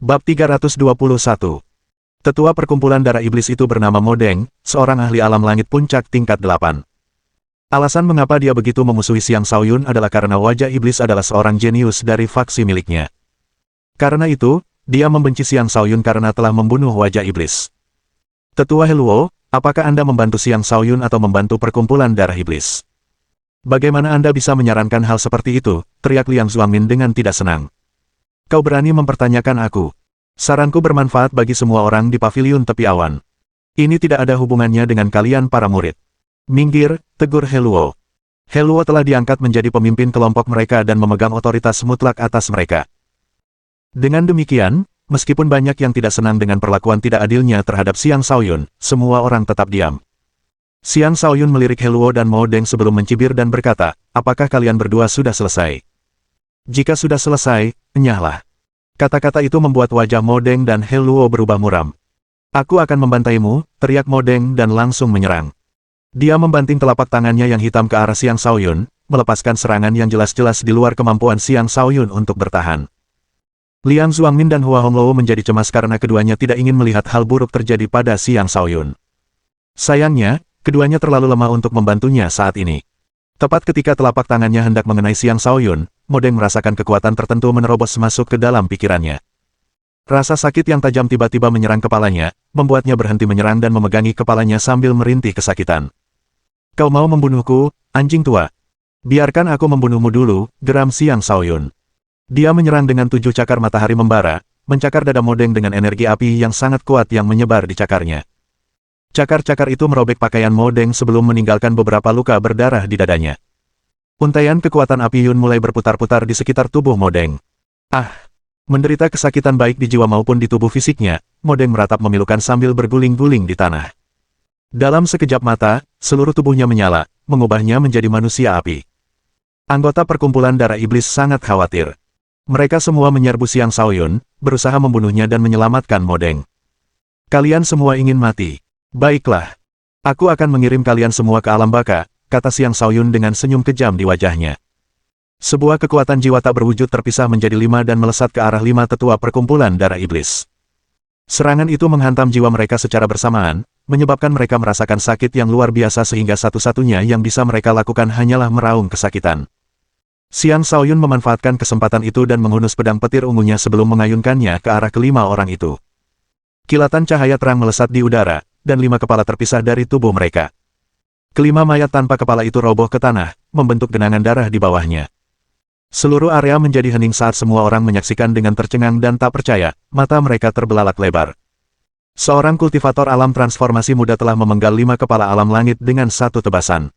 Bab 321. Tetua perkumpulan darah iblis itu bernama Modeng, seorang ahli alam langit puncak tingkat 8. Alasan mengapa dia begitu memusuhi Xiang Shaoyun adalah karena wajah iblis adalah seorang jenius dari faksi miliknya. Karena itu, dia membenci Xiang Shaoyun karena telah membunuh wajah iblis. Tetua Heluo, apakah Anda membantu Xiang Shaoyun atau membantu perkumpulan darah iblis? Bagaimana Anda bisa menyarankan hal seperti itu? Teriak Liang Zuangmin dengan tidak senang. Kau berani mempertanyakan aku. Saranku bermanfaat bagi semua orang di paviliun tepi awan. Ini tidak ada hubungannya dengan kalian para murid. Minggir, tegur Heluo. Heluo telah diangkat menjadi pemimpin kelompok mereka dan memegang otoritas mutlak atas mereka. Dengan demikian, meskipun banyak yang tidak senang dengan perlakuan tidak adilnya terhadap Xiang Shaoyun, semua orang tetap diam. Xiang Shaoyun melirik Heluo dan Modeng sebelum mencibir dan berkata, apakah kalian berdua sudah selesai? Jika sudah selesai, enyahlah. Kata-kata itu membuat wajah Modeng dan Heluo berubah muram. Aku akan membantaimu, teriak Modeng dan langsung menyerang. Dia membanting telapak tangannya yang hitam ke arah Xiang Shaoyun, melepaskan serangan yang jelas-jelas di luar kemampuan Xiang Shaoyun untuk bertahan. Liang Zuangmin dan Hua Hongluo menjadi cemas karena keduanya tidak ingin melihat hal buruk terjadi pada Xiang Shaoyun. Sayangnya, keduanya terlalu lemah untuk membantunya saat ini. Tepat ketika telapak tangannya hendak mengenai Xiang Shaoyun, Modeng merasakan kekuatan tertentu menerobos masuk ke dalam pikirannya. Rasa sakit yang tajam tiba-tiba menyerang kepalanya, membuatnya berhenti menyerang dan memegangi kepalanya sambil merintih kesakitan. Kau mau membunuhku, anjing tua? Biarkan aku membunuhmu dulu, geram Xiang Shaoyun. Dia menyerang dengan 7 cakar matahari membara, mencakar dada Modeng dengan energi api yang sangat kuat yang menyebar di cakarnya. Cakar-cakar itu merobek pakaian Modeng sebelum meninggalkan beberapa luka berdarah di dadanya. Untaian kekuatan api Yun mulai berputar-putar di sekitar tubuh Modeng. Ah! Menderita kesakitan baik di jiwa maupun di tubuh fisiknya, Modeng meratap memilukan sambil berguling-guling di tanah. Dalam sekejap mata, seluruh tubuhnya menyala, mengubahnya menjadi manusia api. Anggota perkumpulan darah iblis sangat khawatir. Mereka semua menyerbu Xiang Shaoyun, berusaha membunuhnya dan menyelamatkan Modeng. Kalian semua ingin mati. Baiklah. Aku akan mengirim kalian semua ke alam baka, kata Xiang Shaoyun dengan senyum kejam di wajahnya. Sebuah kekuatan jiwa tak berwujud terpisah menjadi 5 dan melesat ke arah 5 tetua perkumpulan darah iblis. Serangan itu menghantam jiwa mereka secara bersamaan, menyebabkan mereka merasakan sakit yang luar biasa sehingga satu-satunya yang bisa mereka lakukan hanyalah meraung kesakitan. Xiang Shaoyun memanfaatkan kesempatan itu dan menghunus pedang petir ungunya sebelum mengayunkannya ke arah kelima orang itu. Kilatan cahaya terang melesat di udara, dan 5 kepala terpisah dari tubuh mereka. Kelima mayat tanpa kepala itu roboh ke tanah, membentuk genangan darah di bawahnya. Seluruh area menjadi hening saat semua orang menyaksikan dengan tercengang dan tak percaya, mata mereka terbelalak lebar. Seorang kultivator alam transformasi muda telah memenggal 5 kepala alam langit dengan satu tebasan.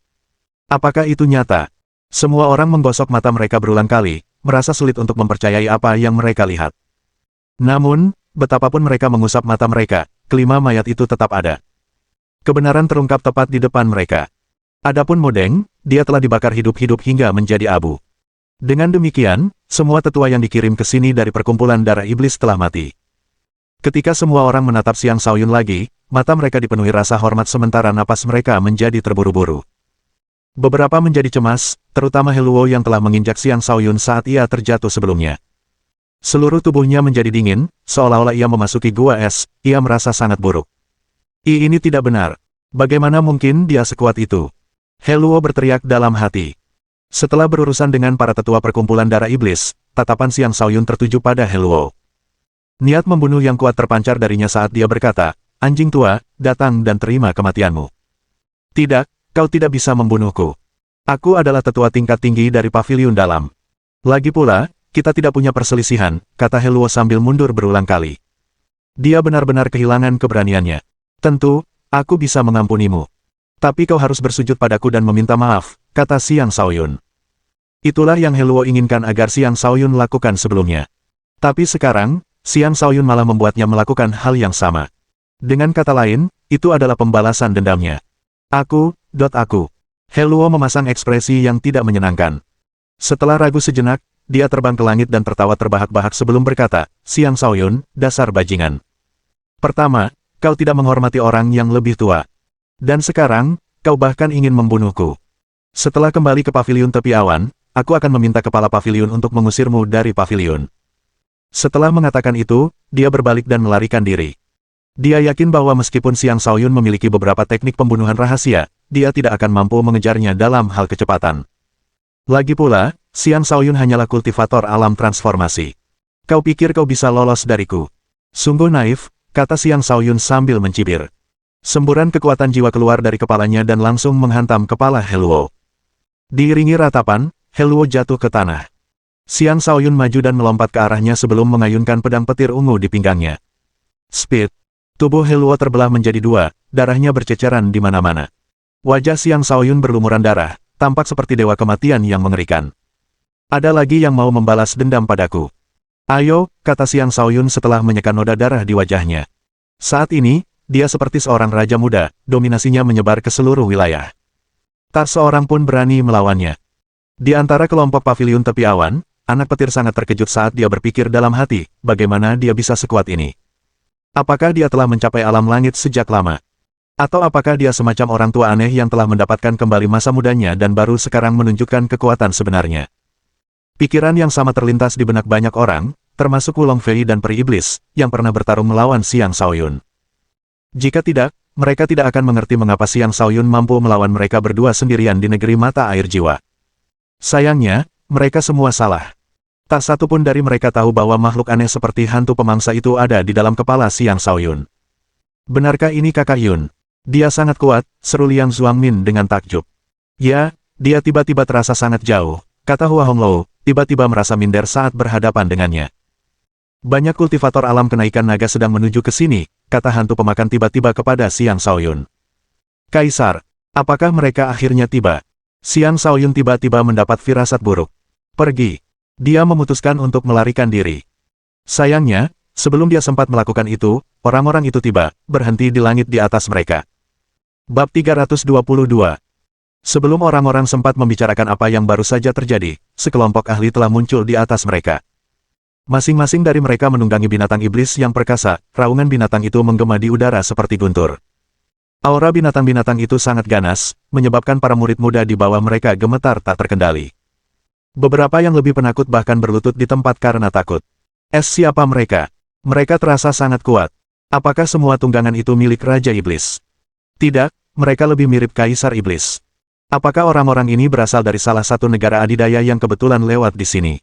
Apakah itu nyata? Semua orang menggosok mata mereka berulang kali, merasa sulit untuk mempercayai apa yang mereka lihat. Namun, betapapun mereka mengusap mata mereka, kelima mayat itu tetap ada. Kebenaran terungkap tepat di depan mereka. Adapun Modeng, dia telah dibakar hidup-hidup hingga menjadi abu. Dengan demikian, semua tetua yang dikirim ke sini dari perkumpulan darah iblis telah mati. Ketika semua orang menatap Xiang Shaoyun lagi, mata mereka dipenuhi rasa hormat sementara napas mereka menjadi terburu-buru. Beberapa menjadi cemas, terutama Heluo yang telah menginjak Xiang Shaoyun saat ia terjatuh sebelumnya. Seluruh tubuhnya menjadi dingin, seolah-olah ia memasuki gua es, ia merasa sangat buruk. Ini tidak benar. Bagaimana mungkin dia sekuat itu? Heluo berteriak dalam hati. Setelah berurusan dengan para tetua perkumpulan darah iblis, tatapan Xiang Shaoyun tertuju pada Heluo. Niat membunuh yang kuat terpancar darinya saat dia berkata, anjing tua, datang dan terima kematianmu. Tidak, kau tidak bisa membunuhku. Aku adalah tetua tingkat tinggi dari paviliun dalam. Lagi pula, kita tidak punya perselisihan, kata Heluo sambil mundur berulang kali. Dia benar-benar kehilangan keberaniannya. Tentu, aku bisa mengampunimu. Tapi kau harus bersujud padaku dan meminta maaf, kata Xiang Shaoyun. Itulah yang Heluo inginkan agar Xiang Shaoyun lakukan sebelumnya. Tapi sekarang, Xiang Shaoyun malah membuatnya melakukan hal yang sama. Dengan kata lain, itu adalah pembalasan dendamnya. Aku. Heluo memasang ekspresi yang tidak menyenangkan. Setelah ragu sejenak, dia terbang ke langit dan tertawa terbahak-bahak sebelum berkata, Xiang Shaoyun, dasar bajingan. Pertama, kau tidak menghormati orang yang lebih tua. Dan sekarang, kau bahkan ingin membunuhku. Setelah kembali ke paviliun tepi awan, aku akan meminta kepala paviliun untuk mengusirmu dari paviliun. Setelah mengatakan itu, dia berbalik dan melarikan diri. Dia yakin bahwa meskipun Xiang Shaoyun memiliki beberapa teknik pembunuhan rahasia, dia tidak akan mampu mengejarnya dalam hal kecepatan. Lagi pula, Xiang Shaoyun hanyalah kultivator alam transformasi. Kau pikir kau bisa lolos dariku? Sungguh naif, kata Xiang Shaoyun sambil mencibir. Semburan kekuatan jiwa keluar dari kepalanya dan langsung menghantam kepala Heluo. Diiringi ratapan, Heluo jatuh ke tanah. Xiang Shaoyun maju dan melompat ke arahnya sebelum mengayunkan pedang petir ungu di pinggangnya. Speed. Tubuh Heluo terbelah menjadi dua, darahnya berceceran di mana-mana. Wajah Xiang Shaoyun berlumuran darah, tampak seperti dewa kematian yang mengerikan. Ada lagi yang mau membalas dendam padaku. Ayo, kata Xiang Shaoyun setelah menyekan noda darah di wajahnya. Saat ini, dia seperti seorang raja muda, dominasinya menyebar ke seluruh wilayah. Tak seorang pun berani melawannya. Di antara kelompok paviliun tepi awan, anak petir sangat terkejut saat dia berpikir dalam hati, bagaimana dia bisa sekuat ini. Apakah dia telah mencapai alam langit sejak lama? Atau apakah dia semacam orang tua aneh yang telah mendapatkan kembali masa mudanya dan baru sekarang menunjukkan kekuatan sebenarnya? Pikiran yang sama terlintas di benak banyak orang, termasuk Wulong Fei dan peri iblis, yang pernah bertarung melawan Xiang Shaoyun. Jika tidak, mereka tidak akan mengerti mengapa Xiang Shaoyun mampu melawan mereka berdua sendirian di negeri mata air jiwa. Sayangnya, mereka semua salah. Tak satu pun dari mereka tahu bahwa makhluk aneh seperti hantu pemangsa itu ada di dalam kepala Xiang Shaoyun. Benarkah ini kakak Yun? Dia sangat kuat, seru Liang Zuangmin dengan takjub. Ya, dia tiba-tiba terasa sangat jauh, kata Hua Honglou, tiba-tiba merasa minder saat berhadapan dengannya. Banyak kultivator alam kenaikan naga sedang menuju ke sini, kata hantu pemakan tiba-tiba kepada Xiang Shaoyun. Kaisar, apakah mereka akhirnya tiba? Xiang Shaoyun tiba-tiba mendapat firasat buruk. Pergi. Dia memutuskan untuk melarikan diri. Sayangnya, sebelum dia sempat melakukan itu, orang-orang itu tiba, berhenti di langit di atas mereka. Bab 322. Sebelum orang-orang sempat membicarakan apa yang baru saja terjadi, sekelompok ahli telah muncul di atas mereka. Masing-masing dari mereka menunggangi binatang iblis yang perkasa, raungan binatang itu menggema di udara seperti guntur. Aura binatang-binatang itu sangat ganas, menyebabkan para murid muda di bawah mereka gemetar tak terkendali. Beberapa yang lebih penakut bahkan berlutut di tempat karena takut. Siapa mereka? Mereka terasa sangat kuat. Apakah semua tunggangan itu milik Raja Iblis? Tidak, mereka lebih mirip Kaisar Iblis. Apakah orang-orang ini berasal dari salah satu negara adidaya yang kebetulan lewat di sini?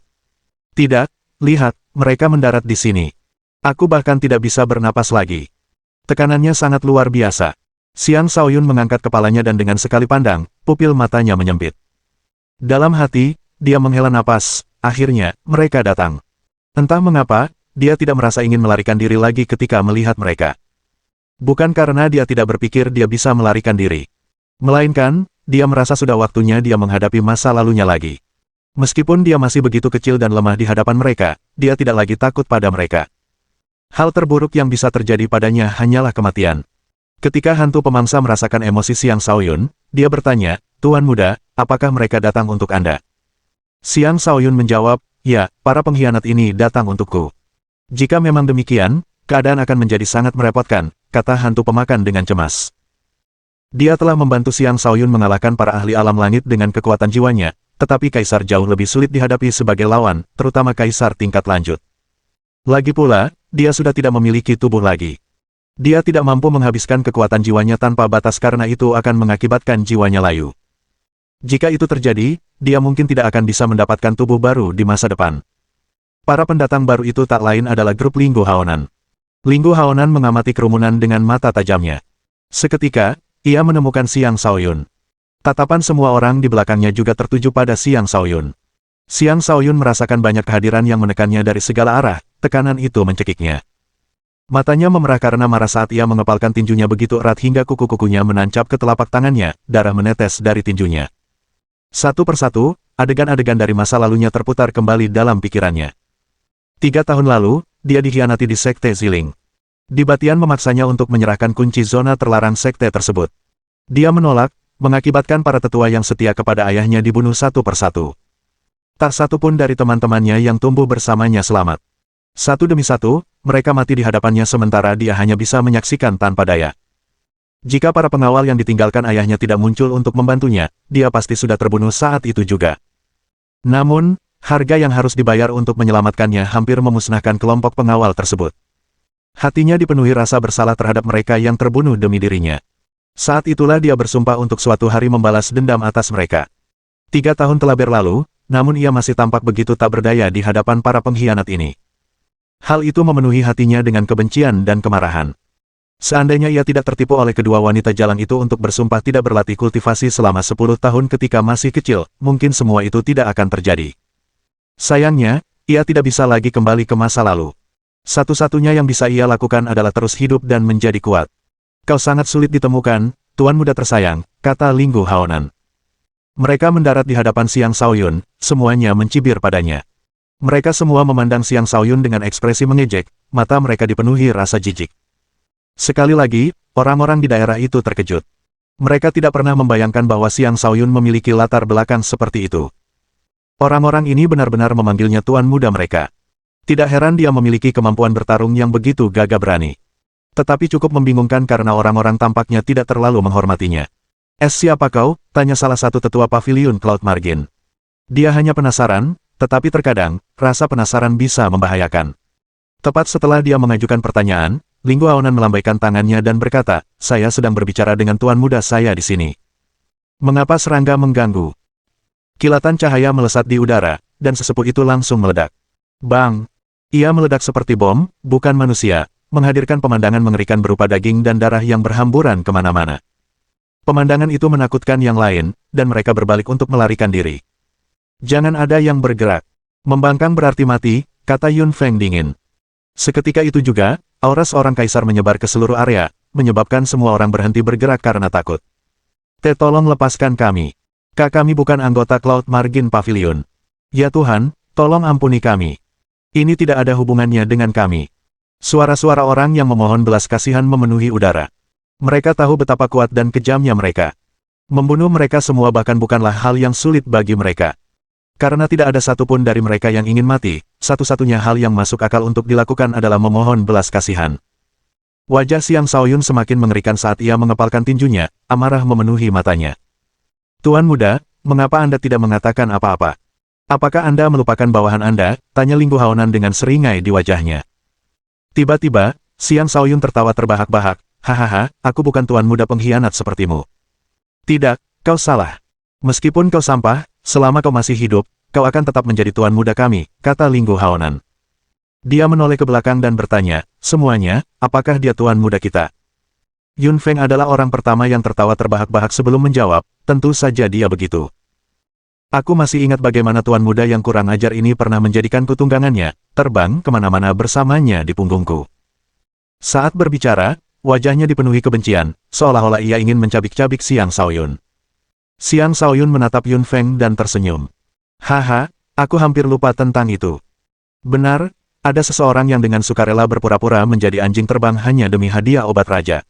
Tidak, lihat, mereka mendarat di sini. Aku bahkan tidak bisa bernapas lagi. Tekanannya sangat luar biasa. Xiang Shaoyun mengangkat kepalanya dan dengan sekali pandang, pupil matanya menyempit. Dalam hati, dia menghela napas, akhirnya, mereka datang. Entah mengapa, dia tidak merasa ingin melarikan diri lagi ketika melihat mereka. Bukan karena dia tidak berpikir dia bisa melarikan diri. Melainkan, dia merasa sudah waktunya dia menghadapi masa lalunya lagi. Meskipun dia masih begitu kecil dan lemah di hadapan mereka, dia tidak lagi takut pada mereka. Hal terburuk yang bisa terjadi padanya hanyalah kematian. Ketika hantu pemangsa merasakan emosi Xiang Shaoyun, dia bertanya, Tuan Muda, apakah mereka datang untuk Anda? Xiang Shaoyun menjawab, ya, para pengkhianat ini datang untukku. Jika memang demikian, keadaan akan menjadi sangat merepotkan, kata hantu pemakan dengan cemas. Dia telah membantu Xiang Shaoyun mengalahkan para ahli alam langit dengan kekuatan jiwanya, tetapi Kaisar jauh lebih sulit dihadapi sebagai lawan, terutama Kaisar tingkat lanjut. Lagi pula, dia sudah tidak memiliki tubuh lagi. Dia tidak mampu menghabiskan kekuatan jiwanya tanpa batas karena itu akan mengakibatkan jiwanya layu. Jika itu terjadi, dia mungkin tidak akan bisa mendapatkan tubuh baru di masa depan. Para pendatang baru itu tak lain adalah grup Linggu Haonan. Linggu Haonan mengamati kerumunan dengan mata tajamnya. Seketika, ia menemukan Xiang Shaoyun. Tatapan semua orang di belakangnya juga tertuju pada Xiang Shaoyun. Xiang Shaoyun merasakan banyak kehadiran yang menekannya dari segala arah, tekanan itu mencekiknya. Matanya memerah karena marah saat ia mengepalkan tinjunya begitu erat hingga kuku-kukunya menancap ke telapak tangannya, darah menetes dari tinjunya. Satu persatu, adegan-adegan dari masa lalunya terputar kembali dalam pikirannya. 3 tahun lalu, dia dikhianati di Sekte Ziling. Dibatian memaksanya untuk menyerahkan kunci zona terlarang sekte tersebut. Dia menolak, mengakibatkan para tetua yang setia kepada ayahnya dibunuh satu persatu. Tak satu pun dari teman-temannya yang tumbuh bersamanya selamat. Satu demi satu, mereka mati di hadapannya sementara dia hanya bisa menyaksikan tanpa daya. Jika para pengawal yang ditinggalkan ayahnya tidak muncul untuk membantunya, dia pasti sudah terbunuh saat itu juga. Namun, Harga yang harus dibayar untuk menyelamatkannya hampir memusnahkan kelompok pengawal tersebut. Hatinya dipenuhi rasa bersalah terhadap mereka yang terbunuh demi dirinya. Saat itulah dia bersumpah untuk suatu hari membalas dendam atas mereka. 3 tahun telah berlalu, namun ia masih tampak begitu tak berdaya di hadapan para pengkhianat ini. Hal itu memenuhi hatinya dengan kebencian dan kemarahan. Seandainya ia tidak tertipu oleh kedua wanita jalang itu untuk bersumpah tidak berlatih kultivasi selama 10 tahun ketika masih kecil, mungkin semua itu tidak akan terjadi. Sayangnya, ia tidak bisa lagi kembali ke masa lalu. Satu-satunya yang bisa ia lakukan adalah terus hidup dan menjadi kuat. Kau sangat sulit ditemukan, tuan muda tersayang, kata Linggu Haonan. Mereka mendarat di hadapan Xiang Shaoyun, semuanya mencibir padanya. Mereka semua memandang Xiang Shaoyun dengan ekspresi mengejek, mata mereka dipenuhi rasa jijik. Sekali lagi, orang-orang di daerah itu terkejut. Mereka tidak pernah membayangkan bahwa Xiang Shaoyun memiliki latar belakang seperti itu. Orang-orang ini benar-benar memanggilnya tuan muda mereka. Tidak heran dia memiliki kemampuan bertarung yang begitu gagah berani. Tetapi cukup membingungkan karena orang-orang tampaknya tidak terlalu menghormatinya. Siapa kau? Tanya salah satu tetua pavilion Cloud Margin. Dia hanya penasaran, tetapi terkadang, rasa penasaran bisa membahayakan. Tepat setelah dia mengajukan pertanyaan, Linggu Haonan melambaikan tangannya dan berkata, saya sedang berbicara dengan tuan muda saya di sini. Mengapa serangga mengganggu? Kilatan cahaya melesat di udara, dan sesepuh itu langsung meledak. Bang! Ia meledak seperti bom, bukan manusia, menghadirkan pemandangan mengerikan berupa daging dan darah yang berhamburan kemana-mana. Pemandangan itu menakutkan yang lain, dan mereka berbalik untuk melarikan diri. Jangan ada yang bergerak. Membangkang berarti mati, kata Yun Feng dingin. Seketika itu juga, aura seorang kaisar menyebar ke seluruh area, menyebabkan semua orang berhenti bergerak karena takut. Tolong lepaskan kami. Kami bukan anggota Cloud Margin Pavilion. Ya Tuhan, tolong ampuni kami. Ini tidak ada hubungannya dengan kami. Suara-suara orang yang memohon belas kasihan memenuhi udara. Mereka tahu betapa kuat dan kejamnya mereka. Membunuh mereka semua bahkan bukanlah hal yang sulit bagi mereka. Karena tidak ada satupun dari mereka yang ingin mati, satu-satunya hal yang masuk akal untuk dilakukan adalah memohon belas kasihan. Wajah Xiang Shaoyun semakin mengerikan saat ia mengepalkan tinjunya, amarah memenuhi matanya. Tuan muda, mengapa Anda tidak mengatakan apa-apa? Apakah Anda melupakan bawahan Anda? Tanya Linggu Haonan dengan seringai di wajahnya. Tiba-tiba, Xiang Shaoyun tertawa terbahak-bahak. Hahaha, aku bukan tuan muda pengkhianat sepertimu. Tidak, kau salah. Meskipun kau sampah, selama kau masih hidup, kau akan tetap menjadi tuan muda kami, kata Linggu Haonan. Dia menoleh ke belakang dan bertanya, semuanya, apakah dia tuan muda kita? Yun Feng adalah orang pertama yang tertawa terbahak-bahak sebelum menjawab, tentu saja dia begitu. Aku masih ingat bagaimana tuan muda yang kurang ajar ini pernah menjadikanku tunggangannya, terbang kemana-mana bersamanya di punggungku. Saat berbicara, wajahnya dipenuhi kebencian, seolah-olah ia ingin mencabik-cabik Xiang Shaoyun. Xiang Shaoyun menatap Yun Feng dan tersenyum. Haha, aku hampir lupa tentang itu. Benar, ada seseorang yang dengan sukarela berpura-pura menjadi anjing terbang hanya demi hadiah obat raja.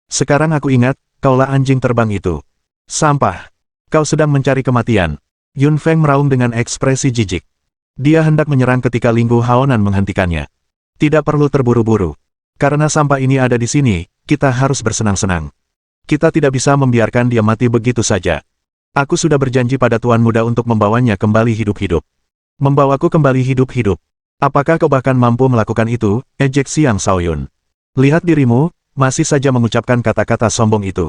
Sekarang aku ingat, kaulah anjing terbang itu. Sampah. Kau sedang mencari kematian. Yun Feng meraung dengan ekspresi jijik. Dia hendak menyerang ketika Linggu Haonan menghentikannya. Tidak perlu terburu-buru. Karena sampah ini ada di sini, kita harus bersenang-senang. Kita tidak bisa membiarkan dia mati begitu saja. Aku sudah berjanji pada tuan muda untuk membawanya kembali hidup-hidup. Membawaku kembali hidup-hidup. Apakah kau bahkan mampu melakukan itu? Ejek Xiang Shaoyun. Lihat dirimu, masih saja mengucapkan kata-kata sombong itu.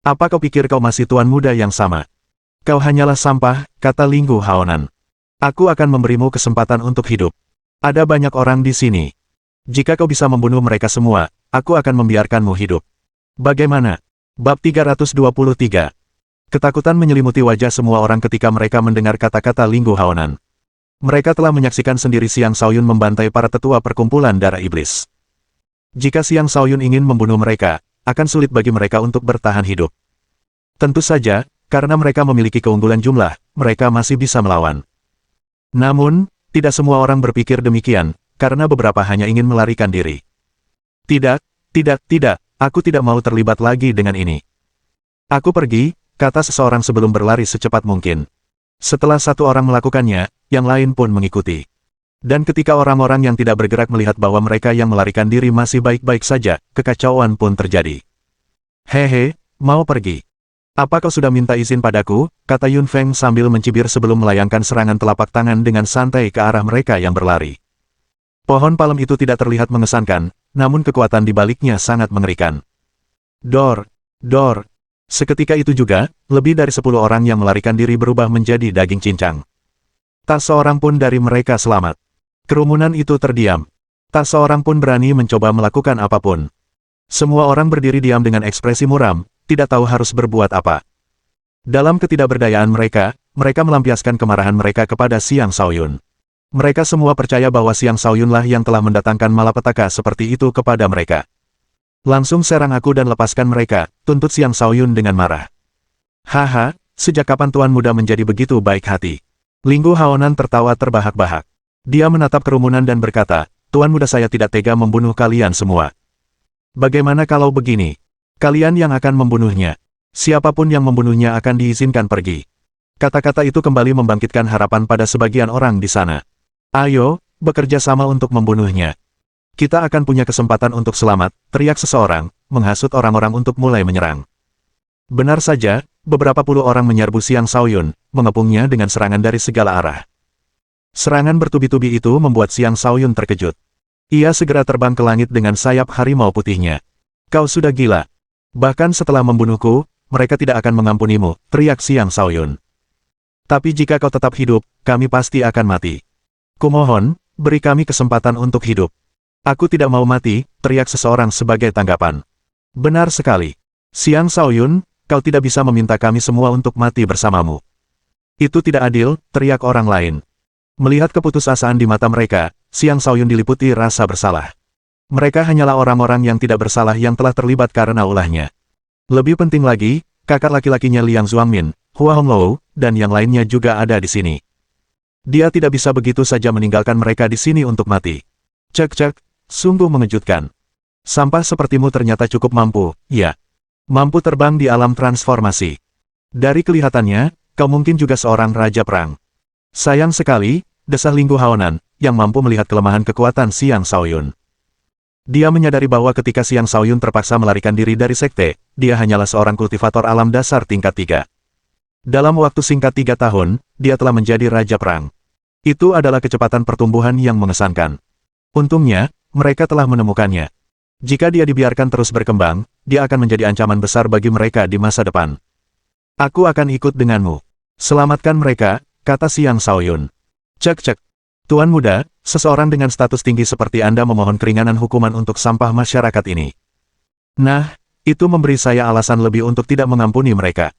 Apa kau pikir kau masih tuan muda yang sama? Kau hanyalah sampah, kata Linggu Haonan. Aku akan memberimu kesempatan untuk hidup. Ada banyak orang di sini. Jika kau bisa membunuh mereka semua, aku akan membiarkanmu hidup. Bagaimana? Bab 323. Ketakutan menyelimuti wajah semua orang ketika mereka mendengar kata-kata Linggu Haonan. Mereka telah menyaksikan sendiri Xiang Shaoyun membantai para tetua perkumpulan darah iblis. Jika Xiang Shaoyun ingin membunuh mereka, akan sulit bagi mereka untuk bertahan hidup. Tentu saja, karena mereka memiliki keunggulan jumlah, mereka masih bisa melawan. Namun, tidak semua orang berpikir demikian, karena beberapa hanya ingin melarikan diri. Tidak, aku tidak mau terlibat lagi dengan ini. Aku pergi, kata seseorang sebelum berlari secepat mungkin. Setelah satu orang melakukannya, yang lain pun mengikuti. Dan ketika orang-orang yang tidak bergerak melihat bahwa mereka yang melarikan diri masih baik-baik saja, kekacauan pun terjadi. Hehe, mau pergi. Apa kau sudah minta izin padaku? Kata Yun Feng sambil mencibir sebelum melayangkan serangan telapak tangan dengan santai ke arah mereka yang berlari. Pohon palem itu tidak terlihat mengesankan, namun kekuatan di baliknya sangat mengerikan. Dor! Dor! Seketika itu juga, lebih dari 10 orang yang melarikan diri berubah menjadi daging cincang. Tak seorang pun dari mereka selamat. Kerumunan itu terdiam. Tak seorang pun berani mencoba melakukan apapun. Semua orang berdiri diam dengan ekspresi muram, tidak tahu harus berbuat apa. Dalam ketidakberdayaan mereka melampiaskan kemarahan mereka kepada Xiang Shaoyun. Mereka semua percaya bahwa Xiang Shaoyunlah yang telah mendatangkan malapetaka seperti itu kepada mereka. Langsung serang aku dan lepaskan mereka, tuntut Xiang Shaoyun dengan marah. Haha, sejak kapan Tuan Muda menjadi begitu baik hati? Linggu Haonan tertawa terbahak-bahak. Dia menatap kerumunan dan berkata, Tuan Muda saya tidak tega membunuh kalian semua. Bagaimana kalau begini? Kalian yang akan membunuhnya. Siapapun yang membunuhnya akan diizinkan pergi. Kata-kata itu kembali membangkitkan harapan pada sebagian orang di sana. Ayo, bekerja sama untuk membunuhnya. Kita akan punya kesempatan untuk selamat, teriak seseorang, menghasut orang-orang untuk mulai menyerang. Benar saja, beberapa puluh orang menyerbu Xiang Shaoyun, mengepungnya dengan serangan dari segala arah. Serangan bertubi-tubi itu membuat Xiang Shaoyun terkejut. Ia segera terbang ke langit dengan sayap harimau putihnya. Kau sudah gila. Bahkan setelah membunuhku, mereka tidak akan mengampunimu, teriak Xiang Shaoyun. Tapi jika kau tetap hidup, kami pasti akan mati. Kumohon, beri kami kesempatan untuk hidup. Aku tidak mau mati, teriak seseorang sebagai tanggapan. Benar sekali. Xiang Shaoyun, kau tidak bisa meminta kami semua untuk mati bersamamu. Itu tidak adil, teriak orang lain. Melihat keputusasaan di mata mereka, Xiang Shaoyun diliputi rasa bersalah. Mereka hanyalah orang-orang yang tidak bersalah yang telah terlibat karena ulahnya. Lebih penting lagi, kakak laki-lakinya Liang Zuangmin, Hua Honglou, dan yang lainnya juga ada di sini. Dia tidak bisa begitu saja meninggalkan mereka di sini untuk mati. Cek-cek, sungguh mengejutkan. Sampah sepertimu ternyata cukup mampu, ya. Mampu terbang di alam transformasi. Dari kelihatannya, kau mungkin juga seorang raja perang. Sayang sekali, desah Linggu Haonan, yang mampu melihat kelemahan kekuatan Xiang Shaoyun. Dia menyadari bahwa ketika Xiang Shaoyun terpaksa melarikan diri dari sekte, dia hanyalah seorang kultivator alam dasar tingkat 3. Dalam waktu singkat 3 tahun, dia telah menjadi raja perang. Itu adalah kecepatan pertumbuhan yang mengesankan. Untungnya, mereka telah menemukannya. Jika dia dibiarkan terus berkembang, dia akan menjadi ancaman besar bagi mereka di masa depan. Aku akan ikut denganmu. Selamatkan mereka, kata Xiang Shaoyun. Cek-cek. Tuan Muda, seseorang dengan status tinggi seperti Anda memohon keringanan hukuman untuk sampah masyarakat ini. Nah, itu memberi saya alasan lebih untuk tidak mengampuni mereka.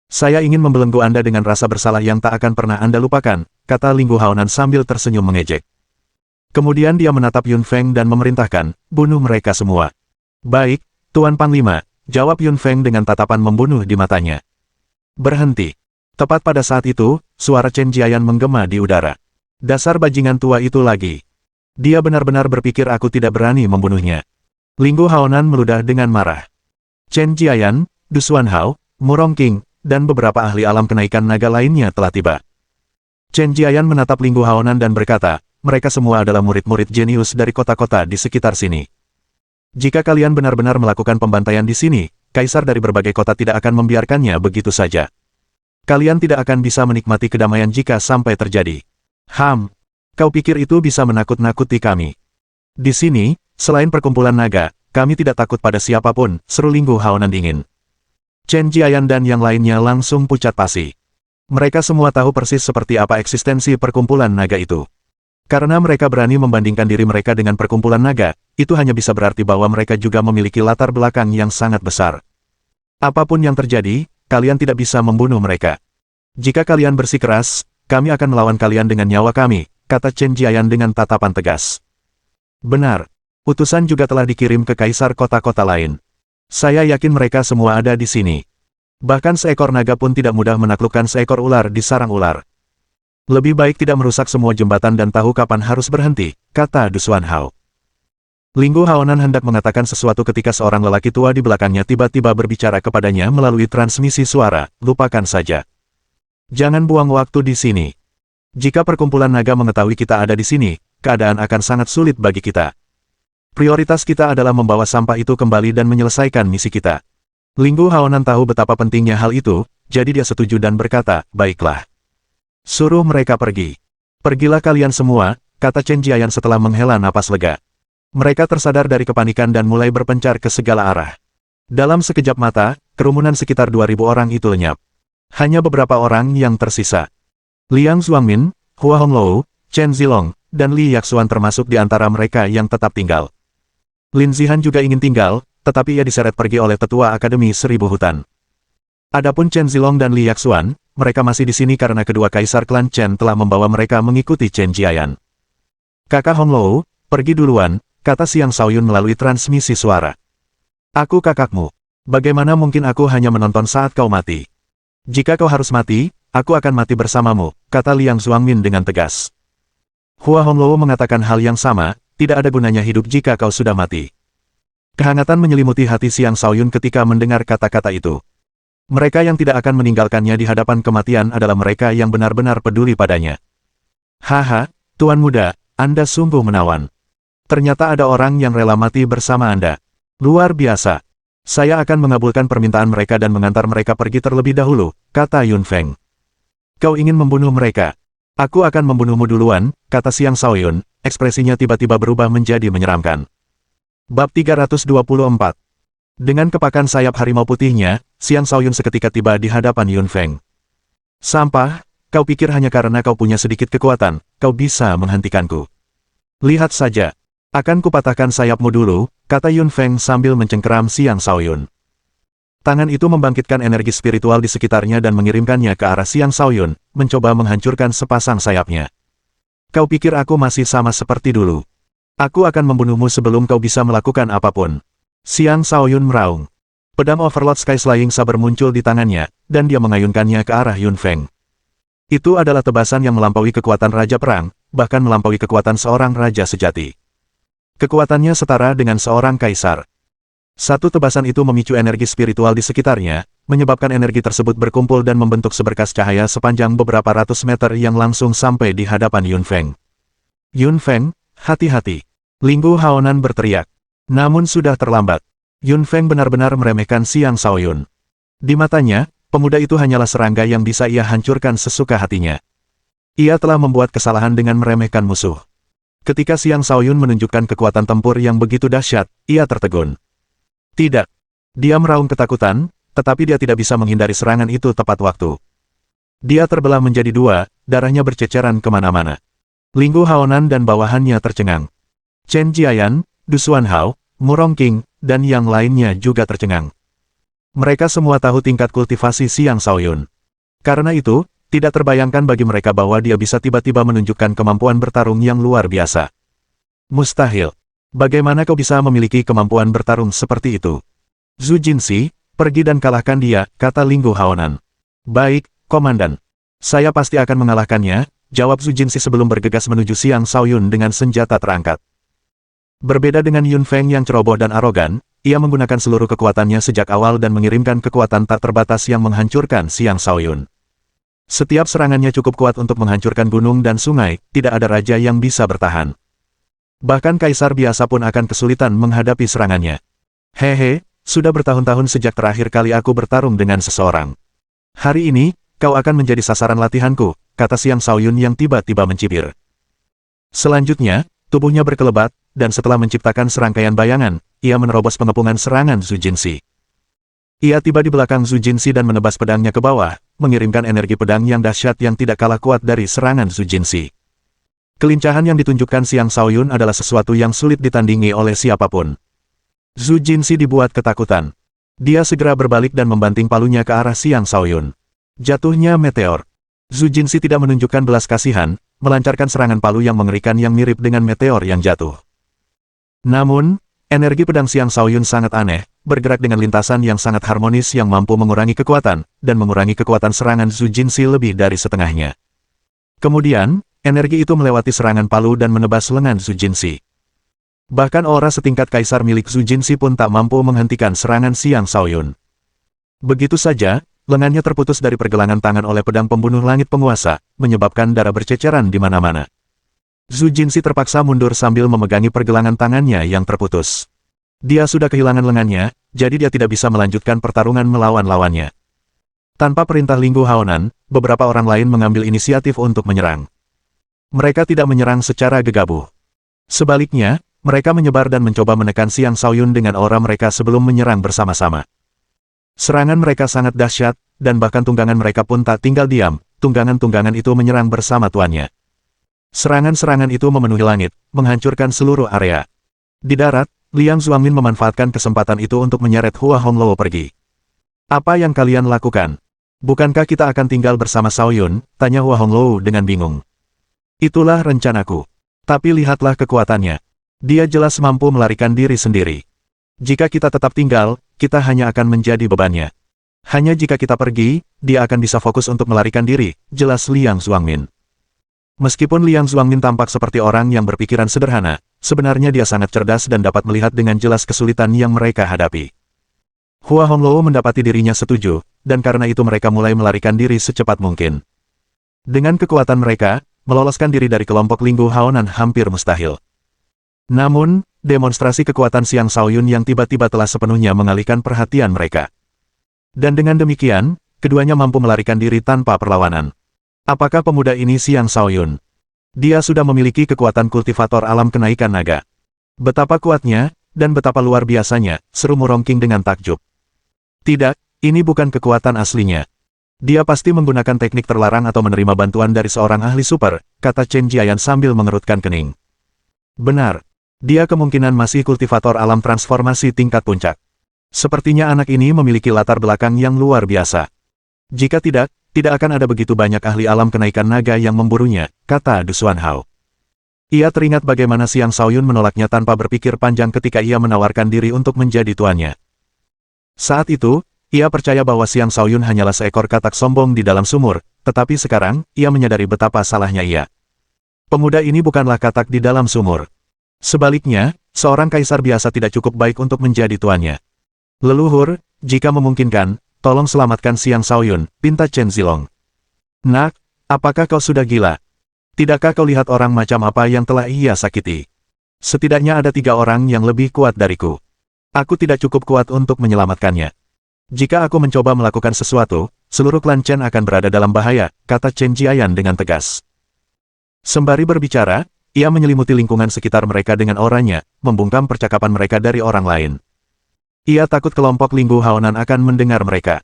Saya ingin membelenggu Anda dengan rasa bersalah yang tak akan pernah Anda lupakan, kata Linggu Haonan sambil tersenyum mengejek. Kemudian dia menatap Yun Feng dan memerintahkan, bunuh mereka semua. Baik, Tuan Panglima, jawab Yun Feng dengan tatapan membunuh di matanya. Berhenti. Tepat pada saat itu, suara Chen Jiayan menggema di udara. Dasar bajingan tua itu lagi. Dia benar-benar berpikir aku tidak berani membunuhnya. Linggu Haonan meludah dengan marah. Chen Jiayan, Du Xuanhao, Murong King, dan beberapa ahli alam kenaikan naga lainnya telah tiba. Chen Jiayan menatap Linggu Haonan dan berkata, mereka semua adalah murid-murid jenius dari kota-kota di sekitar sini. Jika kalian benar-benar melakukan pembantaian di sini, kaisar dari berbagai kota tidak akan membiarkannya begitu saja. Kalian tidak akan bisa menikmati kedamaian jika sampai terjadi. Kau pikir itu bisa menakut-nakuti kami? Di sini, selain perkumpulan naga, kami tidak takut pada siapapun, seru Linggu Haonan dingin. Chen Jiayan dan yang lainnya langsung pucat pasi. Mereka semua tahu persis seperti apa eksistensi perkumpulan naga itu. Karena mereka berani membandingkan diri mereka dengan perkumpulan naga, itu hanya bisa berarti bahwa mereka juga memiliki latar belakang yang sangat besar. Apapun yang terjadi, kalian tidak bisa membunuh mereka. Jika kalian bersikeras, kami akan melawan kalian dengan nyawa kami, kata Chen Jiayan dengan tatapan tegas. Benar. Utusan juga telah dikirim ke kaisar kota-kota lain. Saya yakin mereka semua ada di sini. Bahkan seekor naga pun tidak mudah menaklukkan seekor ular di sarang ular. Lebih baik tidak merusak semua jembatan dan tahu kapan harus berhenti, kata Du Xuanhao. Linggu Haonan hendak mengatakan sesuatu ketika seorang lelaki tua di belakangnya tiba-tiba berbicara kepadanya melalui transmisi suara, lupakan saja. Jangan buang waktu di sini. Jika perkumpulan naga mengetahui kita ada di sini, keadaan akan sangat sulit bagi kita. Prioritas kita adalah membawa sampah itu kembali dan menyelesaikan misi kita. Linggu Haonan tahu betapa pentingnya hal itu, jadi dia setuju dan berkata, baiklah. Suruh mereka pergi. Pergilah kalian semua, kata Chen Jiayan setelah menghela napas lega. Mereka tersadar dari kepanikan dan mulai berpencar ke segala arah. Dalam sekejap mata, kerumunan sekitar 2.000 orang itu lenyap. Hanya beberapa orang yang tersisa. Liang Zuangmin, Hua Honglou, Chen Zilong, dan Li Yaxuan termasuk di antara mereka yang tetap tinggal. Lin Zihan juga ingin tinggal, tetapi ia diseret pergi oleh tetua Akademi Seribu Hutan. Adapun Chen Zilong dan Li Yaxuan, mereka masih di sini karena kedua kaisar klan Chen telah membawa mereka mengikuti Chen Jiayan. Kakak Honglou, pergi duluan, kata Xiang Shaoyun melalui transmisi suara. Aku kakakmu. Bagaimana mungkin aku hanya menonton saat kau mati? Jika kau harus mati, aku akan mati bersamamu, kata Liang Zuangmin dengan tegas. Hua Honglou mengatakan hal yang sama, tidak ada gunanya hidup jika kau sudah mati. Kehangatan menyelimuti hati Xiang Shaoyun ketika mendengar kata-kata itu. Mereka yang tidak akan meninggalkannya di hadapan kematian adalah mereka yang benar-benar peduli padanya. Haha, Tuan Muda, Anda sungguh menawan. Ternyata ada orang yang rela mati bersama Anda. Luar biasa. Saya akan mengabulkan permintaan mereka dan mengantar mereka pergi terlebih dahulu, kata Yun Feng. Kau ingin membunuh mereka? Aku akan membunuhmu duluan, kata Xiang Shaoyun, ekspresinya tiba-tiba berubah menjadi menyeramkan. Bab 324. Dengan kepakan sayap harimau putihnya, Xiang Shaoyun seketika tiba di hadapan Yun Feng. Sampah, kau pikir hanya karena kau punya sedikit kekuatan, kau bisa menghentikanku. Lihat saja. Akan kupatahkan sayapmu dulu, kata Yun Feng sambil mencengkeram Xiang Shaoyun. Tangan itu membangkitkan energi spiritual di sekitarnya dan mengirimkannya ke arah Xiang Shaoyun, mencoba menghancurkan sepasang sayapnya. Kau pikir aku masih sama seperti dulu? Aku akan membunuhmu sebelum kau bisa melakukan apapun. Xiang Shaoyun meraung. Pedang Overlord Sky Flying Saber muncul di tangannya, dan dia mengayunkannya ke arah Yun Feng. Itu adalah tebasan yang melampaui kekuatan Raja Perang, bahkan melampaui kekuatan seorang Raja sejati. Kekuatannya setara dengan seorang kaisar. Satu tebasan itu memicu energi spiritual di sekitarnya, menyebabkan energi tersebut berkumpul dan membentuk seberkas cahaya sepanjang beberapa ratus meter yang langsung sampai di hadapan Yun Feng. Yun Feng, hati-hati. Linggu Haonan berteriak. Namun sudah terlambat. Yun Feng benar-benar meremehkan Xiang Shaoyun. Di matanya, pemuda itu hanyalah serangga yang bisa ia hancurkan sesuka hatinya. Ia telah membuat kesalahan dengan meremehkan musuh. Ketika Xiang Shaoyun menunjukkan kekuatan tempur yang begitu dahsyat, ia tertegun. Tidak. Dia meraung ketakutan, tetapi dia tidak bisa menghindari serangan itu tepat waktu. Dia terbelah menjadi dua, darahnya berceceran kemana-mana. Linggu Haonan dan bawahannya tercengang. Chen Jiayan, Du Xuanhao, Murong King, dan yang lainnya juga tercengang. Mereka semua tahu tingkat kultivasi Xiang Shaoyun. Karena itu, tidak terbayangkan bagi mereka bahwa dia bisa tiba-tiba menunjukkan kemampuan bertarung yang luar biasa. Mustahil. Bagaimana kau bisa memiliki kemampuan bertarung seperti itu? Zhu Jinxi, pergi dan kalahkan dia, kata Linggu Haonan. Baik, Komandan. Saya pasti akan mengalahkannya, jawab Zhu Jinxi sebelum bergegas menuju Xiang Shaoyun dengan senjata terangkat. Berbeda dengan Yun Feng yang ceroboh dan arogan, ia menggunakan seluruh kekuatannya sejak awal dan mengirimkan kekuatan tak terbatas yang menghancurkan Xiang Shaoyun. Setiap serangannya cukup kuat untuk menghancurkan gunung dan sungai, tidak ada raja yang bisa bertahan. Bahkan kaisar biasa pun akan kesulitan menghadapi serangannya. Hehe, sudah bertahun-tahun sejak terakhir kali aku bertarung dengan seseorang. Hari ini, kau akan menjadi sasaran latihanku, kata Xiang Shaoyun yang tiba-tiba mencibir. Selanjutnya, tubuhnya berkelebat, dan setelah menciptakan serangkaian bayangan, ia menerobos pengepungan serangan Zhu Jinxi. Ia tiba di belakang Zhu Jinxi dan menebas pedangnya ke bawah, mengirimkan energi pedang yang dahsyat yang tidak kalah kuat dari serangan Zhu Jinxi. Kelincahan yang ditunjukkan Xiang Shaoyun adalah sesuatu yang sulit ditandingi oleh siapapun. Zhu Jinxi dibuat ketakutan. Dia segera berbalik dan membanting palunya ke arah Xiang Shaoyun. Jatuhnya meteor. Zhu Jinxi tidak menunjukkan belas kasihan, melancarkan serangan palu yang mengerikan yang mirip dengan meteor yang jatuh. Namun, energi pedang Xiang Shaoyun sangat aneh, bergerak dengan lintasan yang sangat harmonis yang mampu mengurangi kekuatan, dan mengurangi kekuatan serangan Zhu Jinxi lebih dari setengahnya. Kemudian, energi itu melewati serangan palu dan menebas lengan Zhu Jinxi. Bahkan aura setingkat kaisar milik Zhu Jinxi pun tak mampu menghentikan serangan Xiang Shaoyun. Begitu saja, lengannya terputus dari pergelangan tangan oleh pedang pembunuh langit penguasa, menyebabkan darah berceceran di mana-mana. Zhu Jinxi terpaksa mundur sambil memegangi pergelangan tangannya yang terputus. Dia sudah kehilangan lengannya, jadi dia tidak bisa melanjutkan pertarungan melawan lawannya. Tanpa perintah Linggu Haonan, beberapa orang lain mengambil inisiatif untuk menyerang. Mereka tidak menyerang secara gegabah. Sebaliknya, mereka menyebar dan mencoba menekan Xiang Shaoyun dengan aura mereka sebelum menyerang bersama-sama. Serangan mereka sangat dahsyat, dan bahkan tunggangan mereka pun tak tinggal diam, tunggangan-tunggangan itu menyerang bersama tuannya. Serangan-serangan itu memenuhi langit, menghancurkan seluruh area. Di darat, Liang Xuangmin memanfaatkan kesempatan itu untuk menyeret Hua Hongluo pergi. "Apa yang kalian lakukan? Bukankah kita akan tinggal bersama Shaoyun?" tanya Hua Hongluo dengan bingung. "Itulah rencanaku. Tapi lihatlah kekuatannya. Dia jelas mampu melarikan diri sendiri. Jika kita tetap tinggal, kita hanya akan menjadi bebannya. Hanya jika kita pergi, dia akan bisa fokus untuk melarikan diri," jelas Liang Xuangmin. Meskipun Liang Xuangmin tampak seperti orang yang berpikiran sederhana, sebenarnya dia sangat cerdas dan dapat melihat dengan jelas kesulitan yang mereka hadapi. Hua Hongluo mendapati dirinya setuju, dan karena itu mereka mulai melarikan diri secepat mungkin. Dengan kekuatan mereka, meloloskan diri dari kelompok Linggu Haonan hampir mustahil. Namun, demonstrasi kekuatan Xiang Shaoyun yang tiba-tiba telah sepenuhnya mengalihkan perhatian mereka. Dan dengan demikian, keduanya mampu melarikan diri tanpa perlawanan. Apakah pemuda ini Xiang Shaoyun? Dia sudah memiliki kekuatan kultivator alam kenaikan naga. Betapa kuatnya, dan betapa luar biasanya, seru Murong King dengan takjub. Tidak, ini bukan kekuatan aslinya. Dia pasti menggunakan teknik terlarang atau menerima bantuan dari seorang ahli super, kata Chen Jiayan sambil mengerutkan kening. Benar. Dia kemungkinan masih kultivator alam transformasi tingkat puncak. Sepertinya anak ini memiliki latar belakang yang luar biasa. Jika tidak akan ada begitu banyak ahli alam kenaikan naga yang memburunya, kata Du Xuanhao. Ia teringat bagaimana Xiang Shaoyun menolaknya tanpa berpikir panjang ketika ia menawarkan diri untuk menjadi tuannya. Saat itu, ia percaya bahwa Xiang Shaoyun hanyalah seekor katak sombong di dalam sumur, tetapi sekarang, ia menyadari betapa salahnya ia. Pemuda ini bukanlah katak di dalam sumur. Sebaliknya, seorang kaisar biasa tidak cukup baik untuk menjadi tuannya. Leluhur, jika memungkinkan, tolong selamatkan Xiang Shaoyun, pinta Chen Zilong. Nak, apakah kau sudah gila? Tidakkah kau lihat orang macam apa yang telah ia sakiti? Setidaknya ada 3 orang yang lebih kuat dariku. Aku tidak cukup kuat untuk menyelamatkannya. Jika aku mencoba melakukan sesuatu, seluruh klan Chen akan berada dalam bahaya, kata Chen Jiayan dengan tegas. Sembari berbicara, ia menyelimuti lingkungan sekitar mereka dengan auranya, membungkam percakapan mereka dari orang lain. Ia takut kelompok Linggu Haonan akan mendengar mereka.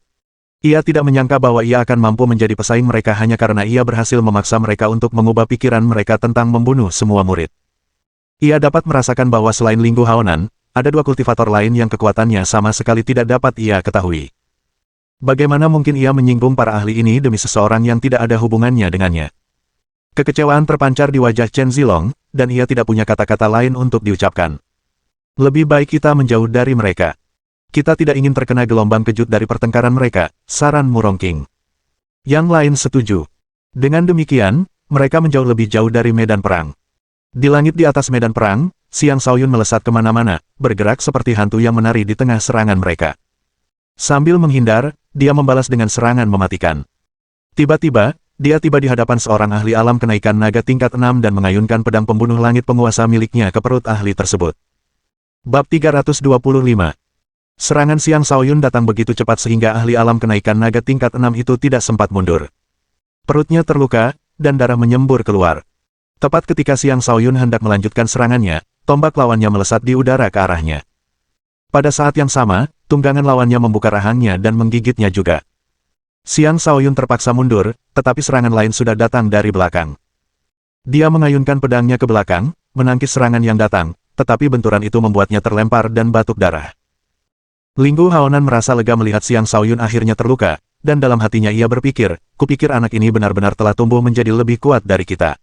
Ia tidak menyangka bahwa ia akan mampu menjadi pesaing mereka hanya karena ia berhasil memaksa mereka untuk mengubah pikiran mereka tentang membunuh semua murid. Ia dapat merasakan bahwa selain Linggu Haonan, ada 2 kultivator lain yang kekuatannya sama sekali tidak dapat ia ketahui. Bagaimana mungkin ia menyinggung para ahli ini demi seseorang yang tidak ada hubungannya dengannya? Kekecewaan terpancar di wajah Chen Zilong, dan ia tidak punya kata-kata lain untuk diucapkan. Lebih baik kita menjauh dari mereka. Kita tidak ingin terkena gelombang kejut dari pertengkaran mereka, saran Murong King. Yang lain setuju. Dengan demikian, mereka menjauh lebih jauh dari medan perang. Di langit di atas medan perang, Xiang Shaoyun melesat kemana-mana, bergerak seperti hantu yang menari di tengah serangan mereka. Sambil menghindar, dia membalas dengan serangan mematikan. Tiba-tiba, dia tiba di hadapan seorang ahli alam kenaikan naga tingkat 6 dan mengayunkan pedang pembunuh langit penguasa miliknya ke perut ahli tersebut. Bab 325. Serangan Xiang Shaoyun datang begitu cepat sehingga ahli alam kenaikan naga tingkat 6 itu tidak sempat mundur. Perutnya terluka, dan darah menyembur keluar. Tepat ketika Xiang Shaoyun hendak melanjutkan serangannya, tombak lawannya melesat di udara ke arahnya. Pada saat yang sama, tunggangan lawannya membuka rahangnya dan menggigitnya juga. Xiang Shaoyun terpaksa mundur, tetapi serangan lain sudah datang dari belakang. Dia mengayunkan pedangnya ke belakang, menangkis serangan yang datang, tetapi benturan itu membuatnya terlempar dan batuk darah. Linggu Haonan merasa lega melihat Xiang Shaoyun akhirnya terluka, dan dalam hatinya ia berpikir, kupikir anak ini benar-benar telah tumbuh menjadi lebih kuat dari kita.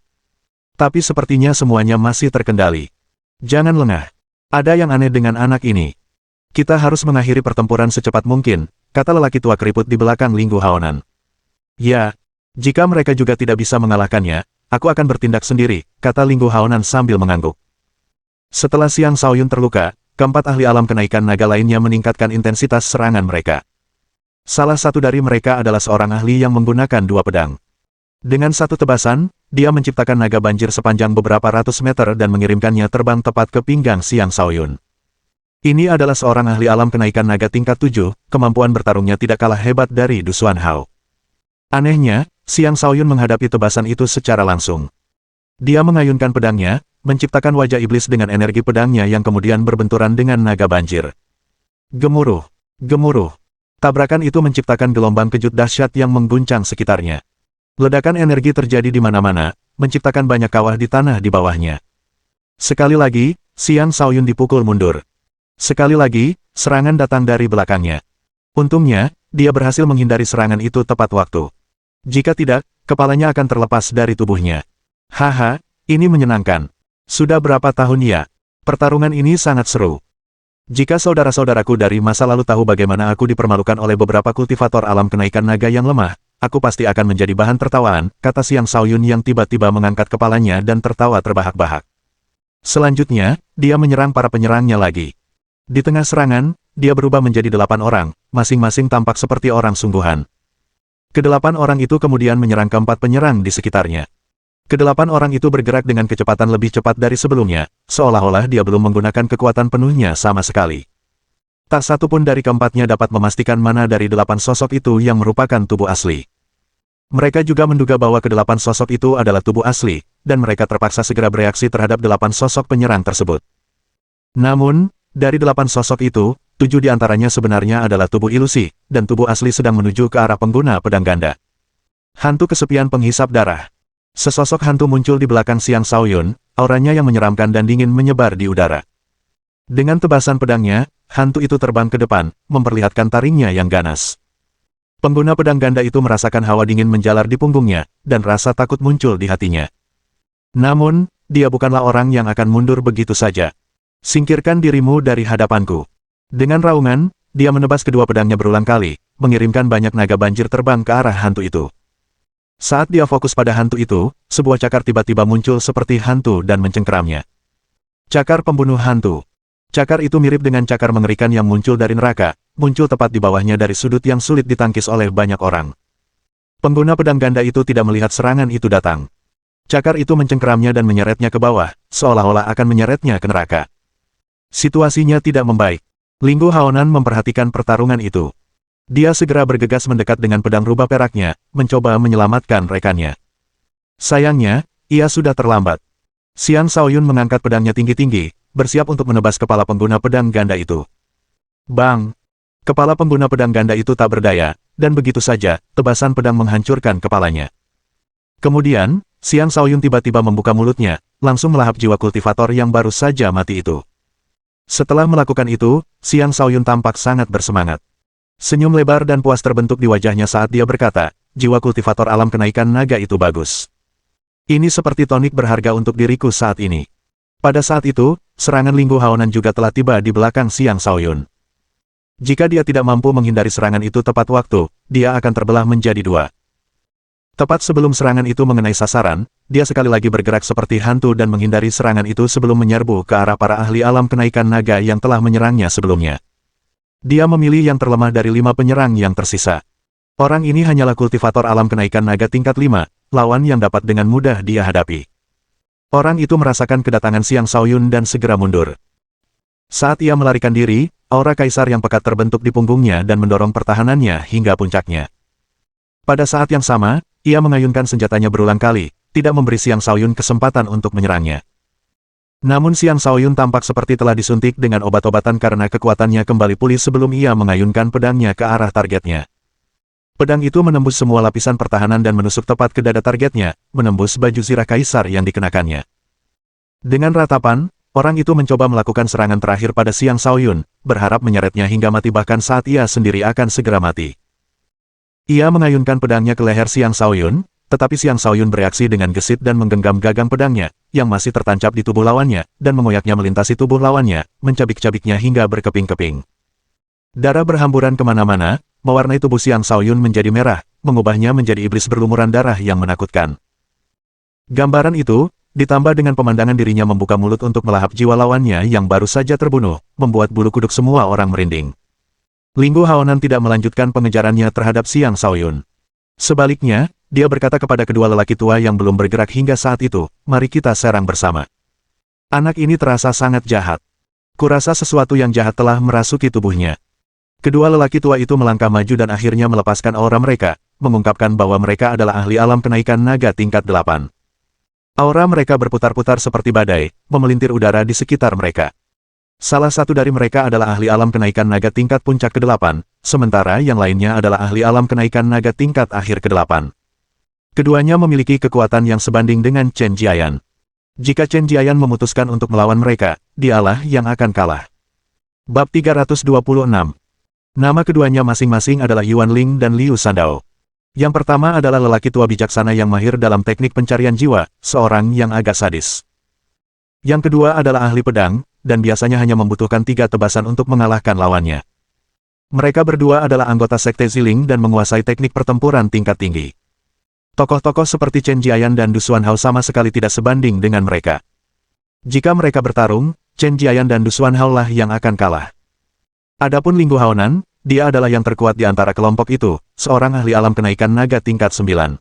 Tapi sepertinya semuanya masih terkendali. Jangan lengah. Ada yang aneh dengan anak ini. Kita harus mengakhiri pertempuran secepat mungkin, kata lelaki tua keriput di belakang Linggu Haonan. Ya, jika mereka juga tidak bisa mengalahkannya, aku akan bertindak sendiri, kata Linggu Haonan sambil mengangguk. Setelah Xiang Shaoyun terluka, keempat ahli alam kenaikan naga lainnya meningkatkan intensitas serangan mereka. Salah satu dari mereka adalah seorang ahli yang menggunakan 2 pedang. Dengan satu tebasan, dia menciptakan naga banjir sepanjang beberapa ratus meter dan mengirimkannya terbang tepat ke pinggang Xiang Shaoyun. Ini adalah seorang ahli alam kenaikan naga tingkat 7, kemampuan bertarungnya tidak kalah hebat dari Du Xuanhao. Anehnya, Xiang Shaoyun menghadapi tebasan itu secara langsung. Dia mengayunkan pedangnya, menciptakan wajah iblis dengan energi pedangnya yang kemudian berbenturan dengan naga banjir. Gemuruh, gemuruh. Tabrakan itu menciptakan gelombang kejut dahsyat yang mengguncang sekitarnya. Ledakan energi terjadi di mana-mana, menciptakan banyak kawah di tanah di bawahnya. Sekali lagi, Xiang Shaoyun dipukul mundur. Sekali lagi, serangan datang dari belakangnya. Untungnya, dia berhasil menghindari serangan itu tepat waktu. Jika tidak, kepalanya akan terlepas dari tubuhnya. Haha, ini menyenangkan. Sudah berapa tahun ya? Pertarungan ini sangat seru. Jika saudara-saudaraku dari masa lalu tahu bagaimana aku dipermalukan oleh beberapa kultivator alam kenaikan naga yang lemah, aku pasti akan menjadi bahan tertawaan, kata Xiang Shaoyun yang tiba-tiba mengangkat kepalanya dan tertawa terbahak-bahak. Selanjutnya, dia menyerang para penyerangnya lagi. Di tengah serangan, dia berubah menjadi 8 orang, masing-masing tampak seperti orang sungguhan. Kedelapan orang itu kemudian menyerang keempat penyerang di sekitarnya. Kedelapan orang itu bergerak dengan kecepatan lebih cepat dari sebelumnya, seolah-olah dia belum menggunakan kekuatan penuhnya sama sekali. Tak satu pun dari keempatnya dapat memastikan mana dari 8 sosok itu yang merupakan tubuh asli. Mereka juga menduga bahwa kedelapan sosok itu adalah tubuh asli, dan mereka terpaksa segera bereaksi terhadap 8 sosok penyerang tersebut. Namun, dari 8 sosok itu, 7 diantaranya sebenarnya adalah tubuh ilusi, dan tubuh asli sedang menuju ke arah pengguna pedang ganda. Hantu kesepian penghisap darah. Sesosok hantu muncul di belakang Xiang Shaoyun, auranya yang menyeramkan dan dingin menyebar di udara. Dengan tebasan pedangnya, hantu itu terbang ke depan, memperlihatkan taringnya yang ganas. Pengguna pedang ganda itu merasakan hawa dingin menjalar di punggungnya, dan rasa takut muncul di hatinya. Namun, dia bukanlah orang yang akan mundur begitu saja. Singkirkan dirimu dari hadapanku. Dengan raungan, dia menebas kedua pedangnya berulang kali, mengirimkan banyak naga banjir terbang ke arah hantu itu. Saat dia fokus pada hantu itu, sebuah cakar tiba-tiba muncul seperti hantu dan mencengkeramnya. Cakar pembunuh hantu. Cakar itu mirip dengan cakar mengerikan yang muncul dari neraka, muncul tepat di bawahnya dari sudut yang sulit ditangkis oleh banyak orang. Pengguna pedang ganda itu tidak melihat serangan itu datang. Cakar itu mencengkeramnya dan menyeretnya ke bawah, seolah-olah akan menyeretnya ke neraka. Situasinya tidak membaik. Linggu Haonan memperhatikan pertarungan itu. Dia segera bergegas mendekat dengan pedang rubah peraknya, mencoba menyelamatkan rekannya. Sayangnya, ia sudah terlambat. Xiang Shaoyun mengangkat pedangnya tinggi-tinggi, bersiap untuk menebas kepala pengguna pedang ganda itu. Bang! Kepala pengguna pedang ganda itu tak berdaya, dan begitu saja, tebasan pedang menghancurkan kepalanya. Kemudian, Xiang Shaoyun tiba-tiba membuka mulutnya, langsung melahap jiwa kultivator yang baru saja mati itu. Setelah melakukan itu, Xiang Shaoyun tampak sangat bersemangat. Senyum lebar dan puas terbentuk di wajahnya saat dia berkata, jiwa kultivator alam kenaikan naga itu bagus. Ini seperti tonik berharga untuk diriku saat ini. Pada saat itu, serangan Linggu Haonan juga telah tiba di belakang Xiang Shaoyun. Jika dia tidak mampu menghindari serangan itu tepat waktu, dia akan terbelah menjadi dua. Tepat sebelum serangan itu mengenai sasaran, dia sekali lagi bergerak seperti hantu dan menghindari serangan itu sebelum menyerbu ke arah para ahli alam kenaikan naga yang telah menyerangnya sebelumnya. Dia memilih yang terlemah dari 5 penyerang yang tersisa. Orang ini hanyalah kultivator alam kenaikan naga tingkat 5, lawan yang dapat dengan mudah dia hadapi. Orang itu merasakan kedatangan Xiang Shaoyun dan segera mundur. Saat ia melarikan diri, aura kaisar yang pekat terbentuk di punggungnya dan mendorong pertahanannya hingga puncaknya. Pada saat yang sama, ia mengayunkan senjatanya berulang kali, tidak memberi Xiang Shaoyun kesempatan untuk menyerangnya. Namun Xiang Shaoyun tampak seperti telah disuntik dengan obat-obatan karena kekuatannya kembali pulih sebelum ia mengayunkan pedangnya ke arah targetnya. Pedang itu menembus semua lapisan pertahanan dan menusuk tepat ke dada targetnya, menembus baju zirah kaisar yang dikenakannya. Dengan ratapan, orang itu mencoba melakukan serangan terakhir pada Xiang Shaoyun, berharap menyeretnya hingga mati bahkan saat ia sendiri akan segera mati. Ia mengayunkan pedangnya ke leher Xiang Shaoyun, tetapi Xiang Shaoyun bereaksi dengan gesit dan menggenggam gagang pedangnya, yang masih tertancap di tubuh lawannya, dan mengoyaknya melintasi tubuh lawannya, mencabik-cabiknya hingga berkeping-keping. Darah berhamburan kemana-mana, mewarnai tubuh Xiang Shaoyun menjadi merah, mengubahnya menjadi iblis berlumuran darah yang menakutkan. Gambaran itu, ditambah dengan pemandangan dirinya membuka mulut untuk melahap jiwa lawannya yang baru saja terbunuh, membuat bulu kuduk semua orang merinding. Linggu Haonan tidak melanjutkan pengejarannya terhadap Xiang Shaoyun. Sebaliknya, dia berkata kepada kedua lelaki tua yang belum bergerak hingga saat itu, mari kita serang bersama. Anak ini terasa sangat jahat. Kurasa sesuatu yang jahat telah merasuki tubuhnya. Kedua lelaki tua itu melangkah maju dan akhirnya melepaskan aura mereka, mengungkapkan bahwa mereka adalah ahli alam kenaikan naga tingkat 8. Aura mereka berputar-putar seperti badai, memelintir udara di sekitar mereka. Salah satu dari mereka adalah ahli alam kenaikan naga tingkat puncak ke-8, sementara yang lainnya adalah ahli alam kenaikan naga tingkat akhir ke-8. Keduanya memiliki kekuatan yang sebanding dengan Chen Jiayan. Jika Chen Jiayan memutuskan untuk melawan mereka, dialah yang akan kalah. Bab 326. Nama keduanya masing-masing adalah Yuan Ling dan Liu Sandao. Yang pertama adalah lelaki tua bijaksana yang mahir dalam teknik pencarian jiwa, seorang yang agak sadis. Yang kedua adalah ahli pedang, dan biasanya hanya membutuhkan 3 tebasan untuk mengalahkan lawannya. Mereka berdua adalah anggota Sekte Ziling dan menguasai teknik pertempuran tingkat tinggi. Tokoh-tokoh seperti Chen Jiayan dan Du Xuanhao sama sekali tidak sebanding dengan mereka. Jika mereka bertarung, Chen Jiayan dan Du Xuanhao lah yang akan kalah. Adapun Ling Guhaonan, dia adalah yang terkuat di antara kelompok itu, seorang ahli alam kenaikan naga tingkat 9.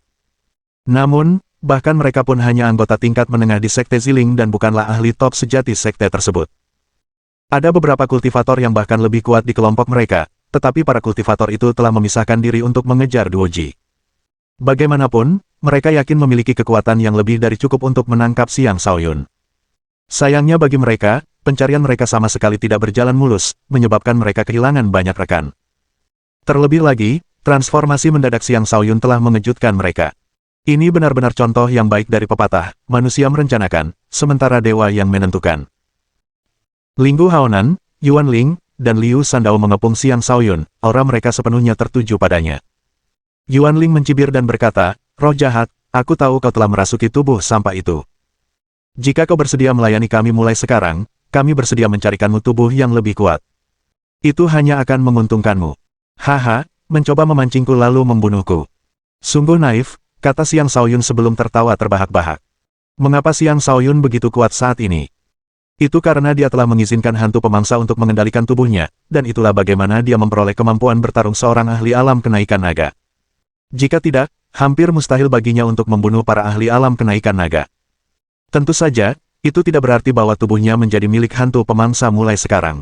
Namun, bahkan mereka pun hanya anggota tingkat menengah di Sekte Ziling dan bukanlah ahli top sejati sekte tersebut. Ada beberapa kultivator yang bahkan lebih kuat di kelompok mereka, tetapi para kultivator itu telah memisahkan diri untuk mengejar Duoji. Bagaimanapun, mereka yakin memiliki kekuatan yang lebih dari cukup untuk menangkap Xiang Shaoyun. Sayangnya bagi mereka, pencarian mereka sama sekali tidak berjalan mulus, menyebabkan mereka kehilangan banyak rekan. Terlebih lagi, transformasi mendadak Xiang Shaoyun telah mengejutkan mereka. Ini benar-benar contoh yang baik dari pepatah, manusia merencanakan, sementara dewa yang menentukan. Ling Guhaonan, Yuan Ling, dan Liu Sandao mengepung Xiang Shaoyun, aura mereka sepenuhnya tertuju padanya. Yuan Ling mencibir dan berkata, "Roh jahat, aku tahu kau telah merasuki tubuh sampah itu. Jika kau bersedia melayani kami mulai sekarang, kami bersedia mencarikanmu tubuh yang lebih kuat. Itu hanya akan menguntungkanmu. Haha, mencoba memancingku lalu membunuhku. Sungguh naif," kata Xiang Shaoyun sebelum tertawa terbahak-bahak. Mengapa Xiang Shaoyun begitu kuat saat ini? Itu karena dia telah mengizinkan hantu pemangsa untuk mengendalikan tubuhnya, dan itulah bagaimana dia memperoleh kemampuan bertarung seorang ahli alam kenaikan naga. Jika tidak, hampir mustahil baginya untuk membunuh para ahli alam kenaikan naga. Tentu saja, itu tidak berarti bahwa tubuhnya menjadi milik hantu pemangsa mulai sekarang.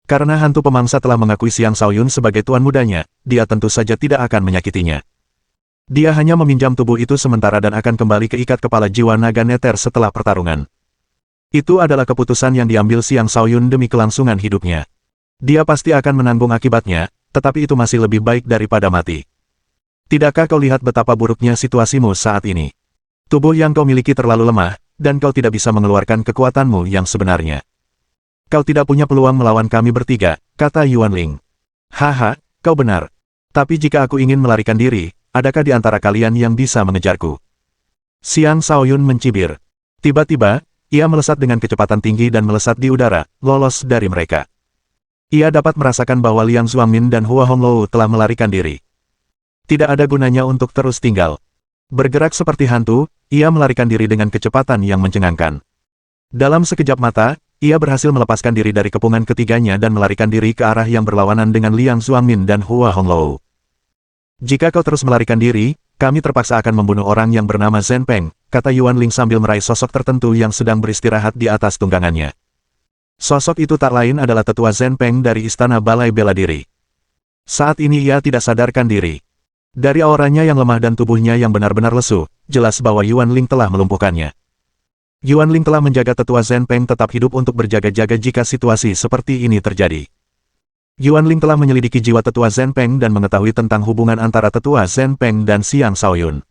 Karena hantu pemangsa telah mengakui Xiang Shaoyun sebagai tuan mudanya, dia tentu saja tidak akan menyakitinya. Dia hanya meminjam tubuh itu sementara dan akan kembali ke ikat kepala jiwa naga neter setelah pertarungan. Itu adalah keputusan yang diambil Xiang Shaoyun demi kelangsungan hidupnya. Dia pasti akan menanggung akibatnya, tetapi itu masih lebih baik daripada mati. Tidakkah kau lihat betapa buruknya situasimu saat ini? Tubuh yang kau miliki terlalu lemah, dan kau tidak bisa mengeluarkan kekuatanmu yang sebenarnya. Kau tidak punya peluang melawan kami bertiga, kata Yuan Ling. Haha, kau benar. Tapi jika aku ingin melarikan diri, adakah di antara kalian yang bisa mengejarku? Xiang Shaoyun mencibir. Tiba-tiba, ia melesat dengan kecepatan tinggi dan melesat di udara, lolos dari mereka. Ia dapat merasakan bahwa Liang Zuangmin dan Hua Honglou telah melarikan diri. Tidak ada gunanya untuk terus tinggal. Bergerak seperti hantu, ia melarikan diri dengan kecepatan yang mencengangkan. Dalam sekejap mata, ia berhasil melepaskan diri dari kepungan ketiganya dan melarikan diri ke arah yang berlawanan dengan Liang Zuangmin dan Hua Honglou. Jika kau terus melarikan diri, kami terpaksa akan membunuh orang yang bernama Zhen Peng, kata Yuan Ling sambil meraih sosok tertentu yang sedang beristirahat di atas tunggangannya. Sosok itu tak lain adalah tetua Zhen Peng dari Istana Balai Bela Diri. Saat ini ia tidak sadarkan diri. Dari auranya yang lemah dan tubuhnya yang benar-benar lesu, jelas bahwa Yuan Ling telah melumpuhkannya. Yuan Ling telah menjaga tetua Zhen Peng tetap hidup untuk berjaga-jaga jika situasi seperti ini terjadi. Yuan Ling telah menyelidiki jiwa tetua Zhen Peng dan mengetahui tentang hubungan antara tetua Zhen Peng dan Xiang Shaoyun.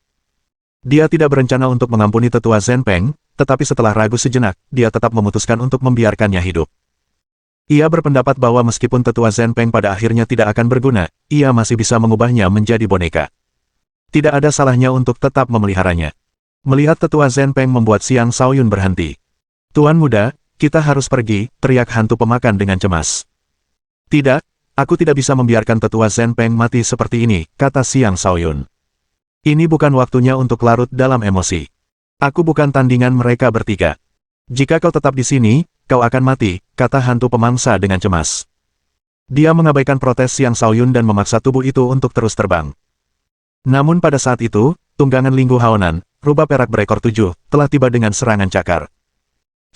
Dia tidak berencana untuk mengampuni tetua Zhen Peng, tetapi setelah ragu sejenak, dia tetap memutuskan untuk membiarkannya hidup. Ia berpendapat bahwa meskipun tetua Zhen Peng pada akhirnya tidak akan berguna, ia masih bisa mengubahnya menjadi boneka. Tidak ada salahnya untuk tetap memeliharanya. Melihat tetua Zhen Peng membuat Xiang Shaoyun berhenti. "Tuan muda, kita harus pergi," teriak hantu pemakan dengan cemas. "Tidak, aku tidak bisa membiarkan tetua Zhen Peng mati seperti ini," kata Xiang Shaoyun. "Ini bukan waktunya untuk larut dalam emosi. Aku bukan tandingan mereka bertiga. Jika kau tetap di sini, kau akan mati," kata hantu pemangsa dengan cemas. Dia mengabaikan protes Xiang Shaoyun dan memaksa tubuh itu untuk terus terbang. Namun pada saat itu, tunggangan Ling Guhaonan, rubah perak berekor 7, telah tiba dengan serangan cakar.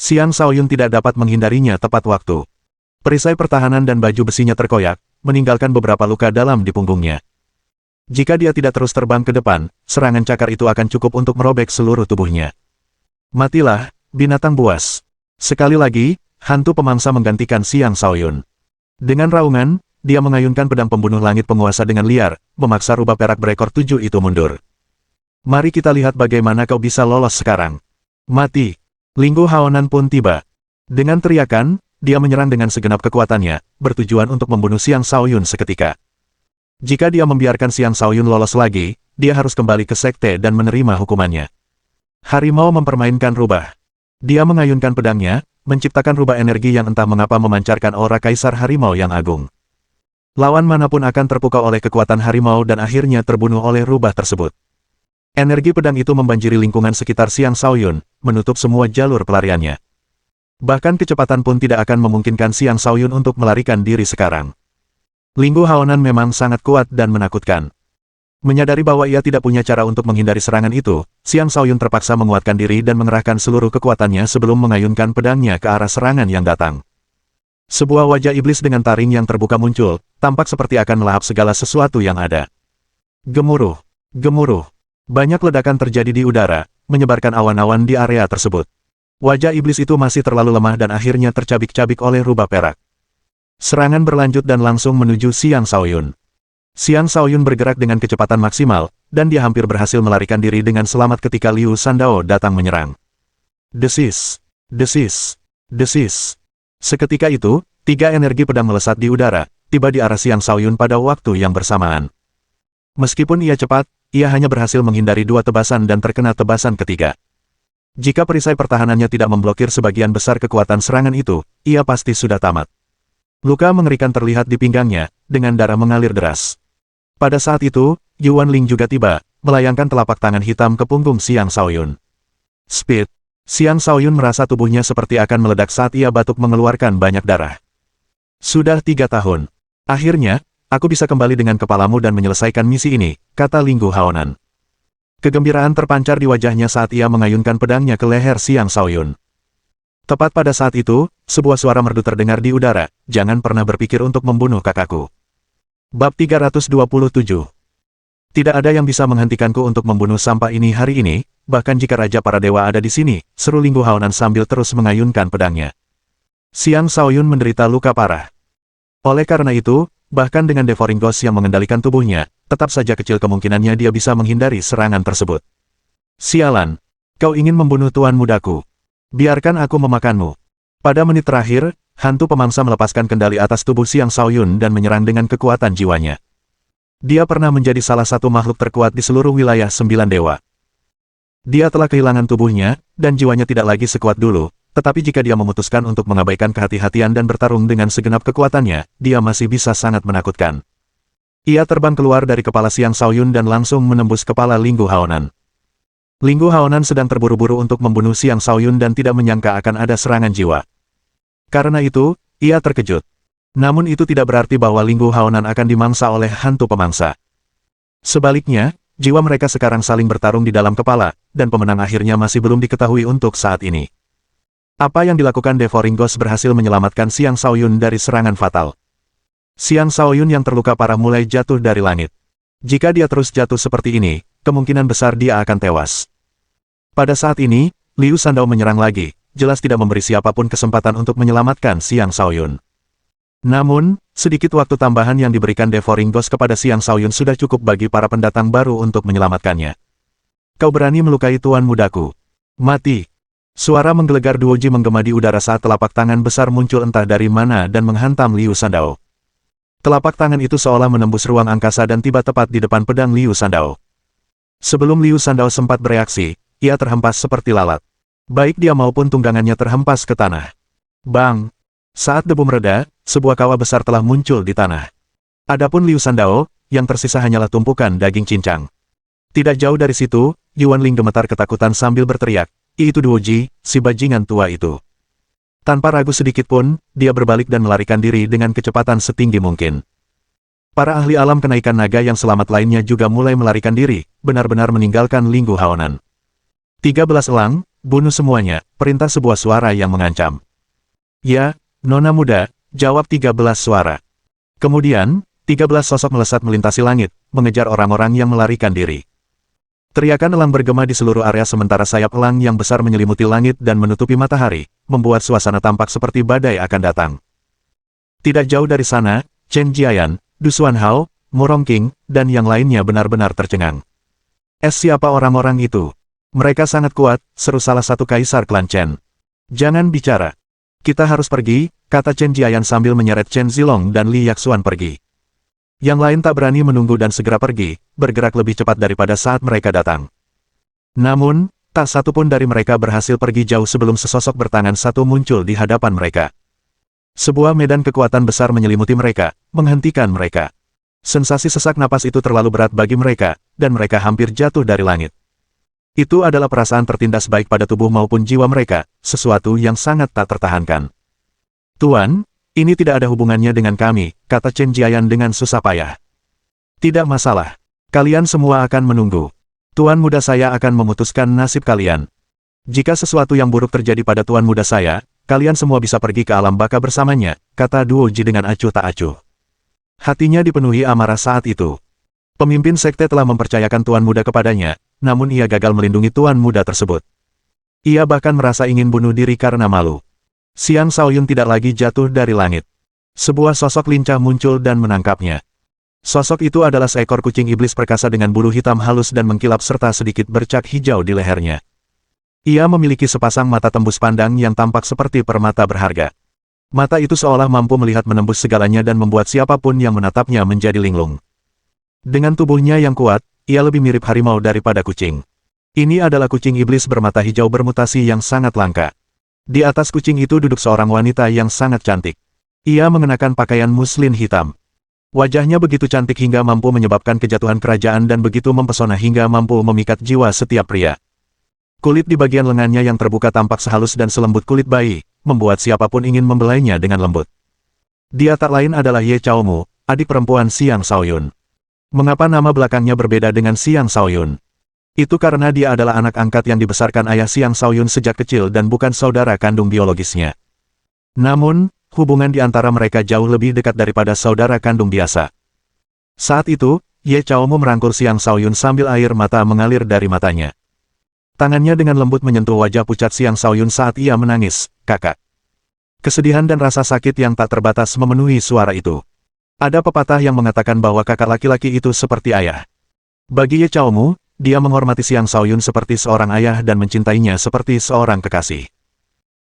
Xiang Shaoyun tidak dapat menghindarinya tepat waktu. Perisai pertahanan dan baju besinya terkoyak, meninggalkan beberapa luka dalam di punggungnya. Jika dia tidak terus terbang ke depan, serangan cakar itu akan cukup untuk merobek seluruh tubuhnya. Matilah, binatang buas. Sekali lagi, hantu pemangsa menggantikan Xiang Shaoyun. Dengan raungan, dia mengayunkan pedang pembunuh langit penguasa dengan liar, memaksa rubah perak berekor 7 itu mundur. Mari kita lihat bagaimana kau bisa lolos sekarang. Mati. Linggu Haonan pun tiba. Dengan teriakan, dia menyerang dengan segenap kekuatannya, bertujuan untuk membunuh Xiang Shaoyun seketika. Jika dia membiarkan Xiang Shaoyun lolos lagi, dia harus kembali ke sekte dan menerima hukumannya. Harimau mempermainkan rubah. Dia mengayunkan pedangnya, menciptakan rubah energi yang entah mengapa memancarkan aura kaisar harimau yang agung. Lawan manapun akan terpukau oleh kekuatan harimau dan akhirnya terbunuh oleh rubah tersebut. Energi pedang itu membanjiri lingkungan sekitar Xiang Shaoyun, menutup semua jalur pelariannya. Bahkan kecepatan pun tidak akan memungkinkan Xiang Shaoyun untuk melarikan diri sekarang. Linggu Haonan memang sangat kuat dan menakutkan. Menyadari bahwa ia tidak punya cara untuk menghindari serangan itu, Xiang Shaoyun terpaksa menguatkan diri dan mengerahkan seluruh kekuatannya sebelum mengayunkan pedangnya ke arah serangan yang datang. Sebuah wajah iblis dengan taring yang terbuka muncul, tampak seperti akan melahap segala sesuatu yang ada. Gemuruh, gemuruh. Banyak ledakan terjadi di udara, menyebarkan awan-awan di area tersebut. Wajah iblis itu masih terlalu lemah dan akhirnya tercabik-cabik oleh rubah perak. Serangan berlanjut dan langsung menuju Xiang Shaoyun. Xiang Shaoyun bergerak dengan kecepatan maksimal, dan dia hampir berhasil melarikan diri dengan selamat ketika Liu Sandao datang menyerang. Desis, desis, desis. Seketika itu, 3 energi pedang melesat di udara, tiba di arah Xiang Shaoyun pada waktu yang bersamaan. Meskipun ia cepat, ia hanya berhasil menghindari 2 tebasan dan terkena tebasan ketiga. Jika perisai pertahanannya tidak memblokir sebagian besar kekuatan serangan itu, ia pasti sudah tamat. Luka mengerikan terlihat di pinggangnya, dengan darah mengalir deras. Pada saat itu, Yuan Ling juga tiba, melayangkan telapak tangan hitam ke punggung Xiang Shaoyun. Speed. Xiang Shaoyun merasa tubuhnya seperti akan meledak saat ia batuk mengeluarkan banyak darah. Sudah 3 tahun. Akhirnya, aku bisa kembali dengan kepalamu dan menyelesaikan misi ini, kata Linggu Haonan. Kegembiraan terpancar di wajahnya saat ia mengayunkan pedangnya ke leher Xiang Shaoyun. Tepat pada saat itu, sebuah suara merdu terdengar di udara, jangan pernah berpikir untuk membunuh kakakku. Bab 327. Tidak ada yang bisa menghentikanku untuk membunuh sampah ini hari ini, bahkan jika Raja para Dewa ada di sini, seru Linggu Haonan sambil terus mengayunkan pedangnya. Xiang Shaoyun menderita luka parah. Oleh karena itu, bahkan dengan Devouring Ghost yang mengendalikan tubuhnya, tetap saja kecil kemungkinannya dia bisa menghindari serangan tersebut. Sialan, kau ingin membunuh tuan mudaku. Biarkan aku memakanmu. Pada menit terakhir, hantu pemangsa melepaskan kendali atas tubuh Xiang Shaoyun dan menyerang dengan kekuatan jiwanya. Dia pernah menjadi salah satu makhluk terkuat di seluruh wilayah 9 dewa. Dia telah kehilangan tubuhnya, dan jiwanya tidak lagi sekuat dulu, tetapi jika dia memutuskan untuk mengabaikan kehati-hatian dan bertarung dengan segenap kekuatannya, dia masih bisa sangat menakutkan. Ia terbang keluar dari kepala Xiang Shaoyun dan langsung menembus kepala Linggu Haonan. Linggu Haonan sedang terburu-buru untuk membunuh Xiang Shaoyun dan tidak menyangka akan ada serangan jiwa. Karena itu, ia terkejut. Namun itu tidak berarti bahwa Linggu Haonan akan dimangsa oleh hantu pemangsa. Sebaliknya, jiwa mereka sekarang saling bertarung di dalam kepala, dan pemenang akhirnya masih belum diketahui untuk saat ini. Apa yang dilakukan Devouring Ghost berhasil menyelamatkan Xiang Shaoyun dari serangan fatal. Xiang Shaoyun yang terluka parah mulai jatuh dari langit. Jika dia terus jatuh seperti ini, kemungkinan besar dia akan tewas. Pada saat ini, Liu Sandao menyerang lagi, jelas tidak memberi siapapun kesempatan untuk menyelamatkan Xiang Shaoyun. Namun, sedikit waktu tambahan yang diberikan Devouring Ghost kepada Xiang Shaoyun sudah cukup bagi para pendatang baru untuk menyelamatkannya. Kau berani melukai tuan mudaku. Mati. Suara menggelegar Duoji menggema di udara saat telapak tangan besar muncul entah dari mana dan menghantam Liu Sandao. Telapak tangan itu seolah menembus ruang angkasa dan tiba tepat di depan pedang Liu Sandao. Sebelum Liu Sandao sempat bereaksi, ia terhempas seperti lalat. Baik dia maupun tunggangannya terhempas ke tanah. Bang! Saat debu mereda, sebuah kawah besar telah muncul di tanah. Adapun Liu Sandao, yang tersisa hanyalah tumpukan daging cincang. Tidak jauh dari situ, Yuan Ling gemetar ketakutan sambil berteriak, "Itu Duoji, si bajingan tua itu." Tanpa ragu sedikit pun, dia berbalik dan melarikan diri dengan kecepatan setinggi mungkin. Para ahli alam kenaikan naga yang selamat lainnya juga mulai melarikan diri, benar-benar meninggalkan Linggu Haonan. 13 elang, bunuh semuanya, perintah sebuah suara yang mengancam. Ya, Nona muda, jawab 13 suara. Kemudian, 13 sosok melesat melintasi langit, mengejar orang-orang yang melarikan diri. Teriakan elang bergema di seluruh area sementara sayap elang yang besar menyelimuti langit dan menutupi matahari, membuat suasana tampak seperti badai akan datang. Tidak jauh dari sana, Chen Jiayan, Du Xuanhao, Murong King, dan yang lainnya benar-benar tercengang. Siapa orang-orang itu? Mereka sangat kuat, seru salah satu kaisar klan Chen. Jangan bicara. Kita harus pergi, kata Chen Jiayan sambil menyeret Chen Zilong dan Li Yaxuan pergi. Yang lain tak berani menunggu dan segera pergi, bergerak lebih cepat daripada saat mereka datang. Namun, tak satu pun dari mereka berhasil pergi jauh sebelum sesosok bertangan satu muncul di hadapan mereka. Sebuah medan kekuatan besar menyelimuti mereka, menghentikan mereka. Sensasi sesak napas itu terlalu berat bagi mereka, dan mereka hampir jatuh dari langit. Itu adalah perasaan tertindas baik pada tubuh maupun jiwa mereka, sesuatu yang sangat tak tertahankan. Tuan, ini tidak ada hubungannya dengan kami, kata Chen Jiayan dengan susah payah. Tidak masalah. Kalian semua akan menunggu. Tuan muda saya akan memutuskan nasib kalian. Jika sesuatu yang buruk terjadi pada tuan muda saya, kalian semua bisa pergi ke alam baka bersamanya, kata Duo Ji dengan acuh tak acuh. Hatinya dipenuhi amarah saat itu. Pemimpin sekte telah mempercayakan tuan muda kepadanya, namun ia gagal melindungi tuan muda tersebut. Ia bahkan merasa ingin bunuh diri karena malu. Xiang Shaoyun tidak lagi jatuh dari langit. Sebuah sosok lincah muncul dan menangkapnya. Sosok itu adalah seekor kucing iblis perkasa dengan bulu hitam halus dan mengkilap serta sedikit bercak hijau di lehernya. Ia memiliki sepasang mata tembus pandang yang tampak seperti permata berharga. Mata itu seolah mampu melihat menembus segalanya dan membuat siapapun yang menatapnya menjadi linglung. Dengan tubuhnya yang kuat, ia lebih mirip harimau daripada kucing. Ini adalah kucing iblis bermata hijau bermutasi yang sangat langka. Di atas kucing itu duduk seorang wanita yang sangat cantik. Ia mengenakan pakaian muslin hitam. Wajahnya begitu cantik hingga mampu menyebabkan kejatuhan kerajaan dan begitu mempesona hingga mampu memikat jiwa setiap pria. Kulit di bagian lengannya yang terbuka tampak sehalus dan selembut kulit bayi, membuat siapapun ingin membelainya dengan lembut. Dia tak lain adalah Ye Chaomu, adik perempuan Xiang Shaoyun. Mengapa nama belakangnya berbeda dengan Xiang Shaoyun? Itu karena dia adalah anak angkat yang dibesarkan ayah Xiang Shaoyun sejak kecil dan bukan saudara kandung biologisnya. Namun, hubungan di antara mereka jauh lebih dekat daripada saudara kandung biasa. Saat itu, Ye Chaomu merangkul Xiang Shaoyun sambil air mata mengalir dari matanya. Tangannya dengan lembut menyentuh wajah pucat Xiang Shaoyun saat ia menangis, "Kakak." Kesedihan dan rasa sakit yang tak terbatas memenuhi suara itu. Ada pepatah yang mengatakan bahwa kakak laki-laki itu seperti ayah. Bagi Ye Chaomu, dia menghormati Xiang Shaoyun seperti seorang ayah dan mencintainya seperti seorang kekasih.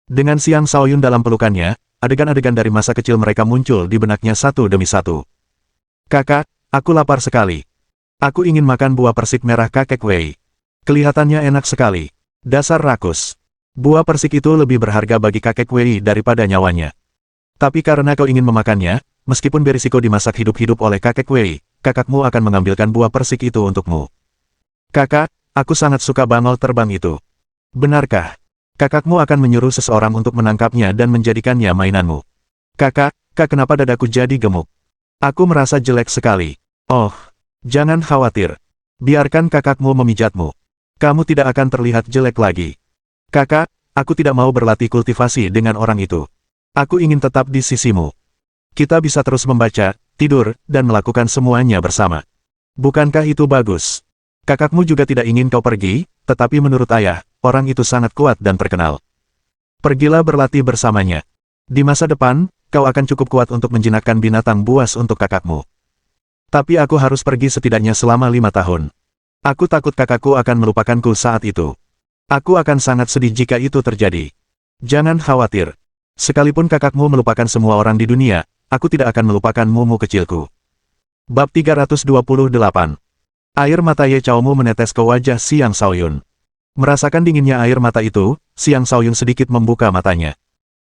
Dengan Xiang Shaoyun dalam pelukannya, adegan-adegan dari masa kecil mereka muncul di benaknya satu demi satu. "Kakak, aku lapar sekali. Aku ingin makan buah persik merah kakek Wei. Kelihatannya enak sekali. Dasar rakus. Buah persik itu lebih berharga bagi kakek Wei daripada nyawanya. Tapi karena kau ingin memakannya, meskipun berisiko dimasak hidup-hidup oleh kakek Wei, kakakmu akan mengambilkan buah persik itu untukmu." "Kakak, aku sangat suka bangau terbang itu. Benarkah? Kakakmu akan menyuruh seseorang untuk menangkapnya dan menjadikannya mainanmu." "Kakak, kenapa dadaku jadi gemuk? Aku merasa jelek sekali." "Oh, jangan khawatir. Biarkan kakakmu memijatmu. Kamu tidak akan terlihat jelek lagi." "Kakak, aku tidak mau berlatih kultivasi dengan orang itu. Aku ingin tetap di sisimu. Kita bisa terus membaca, tidur, dan melakukan semuanya bersama. Bukankah itu bagus? Kakakmu juga tidak ingin kau pergi, tetapi menurut ayah, orang itu sangat kuat dan terkenal. Pergilah berlatih bersamanya. Di masa depan, kau akan cukup kuat untuk menjinakkan binatang buas untuk kakakmu. Tapi aku harus pergi setidaknya selama 5 tahun. Aku takut kakakku akan melupakanku saat itu. Aku akan sangat sedih jika itu terjadi. Jangan khawatir. Sekalipun kakakmu melupakan semua orang di dunia, aku tidak akan melupakan mumu kecilku." Bab 328. Air mata Ye Chaomu menetes ke wajah Xiang Shaoyun. Merasakan dinginnya air mata itu, Xiang Shaoyun sedikit membuka matanya.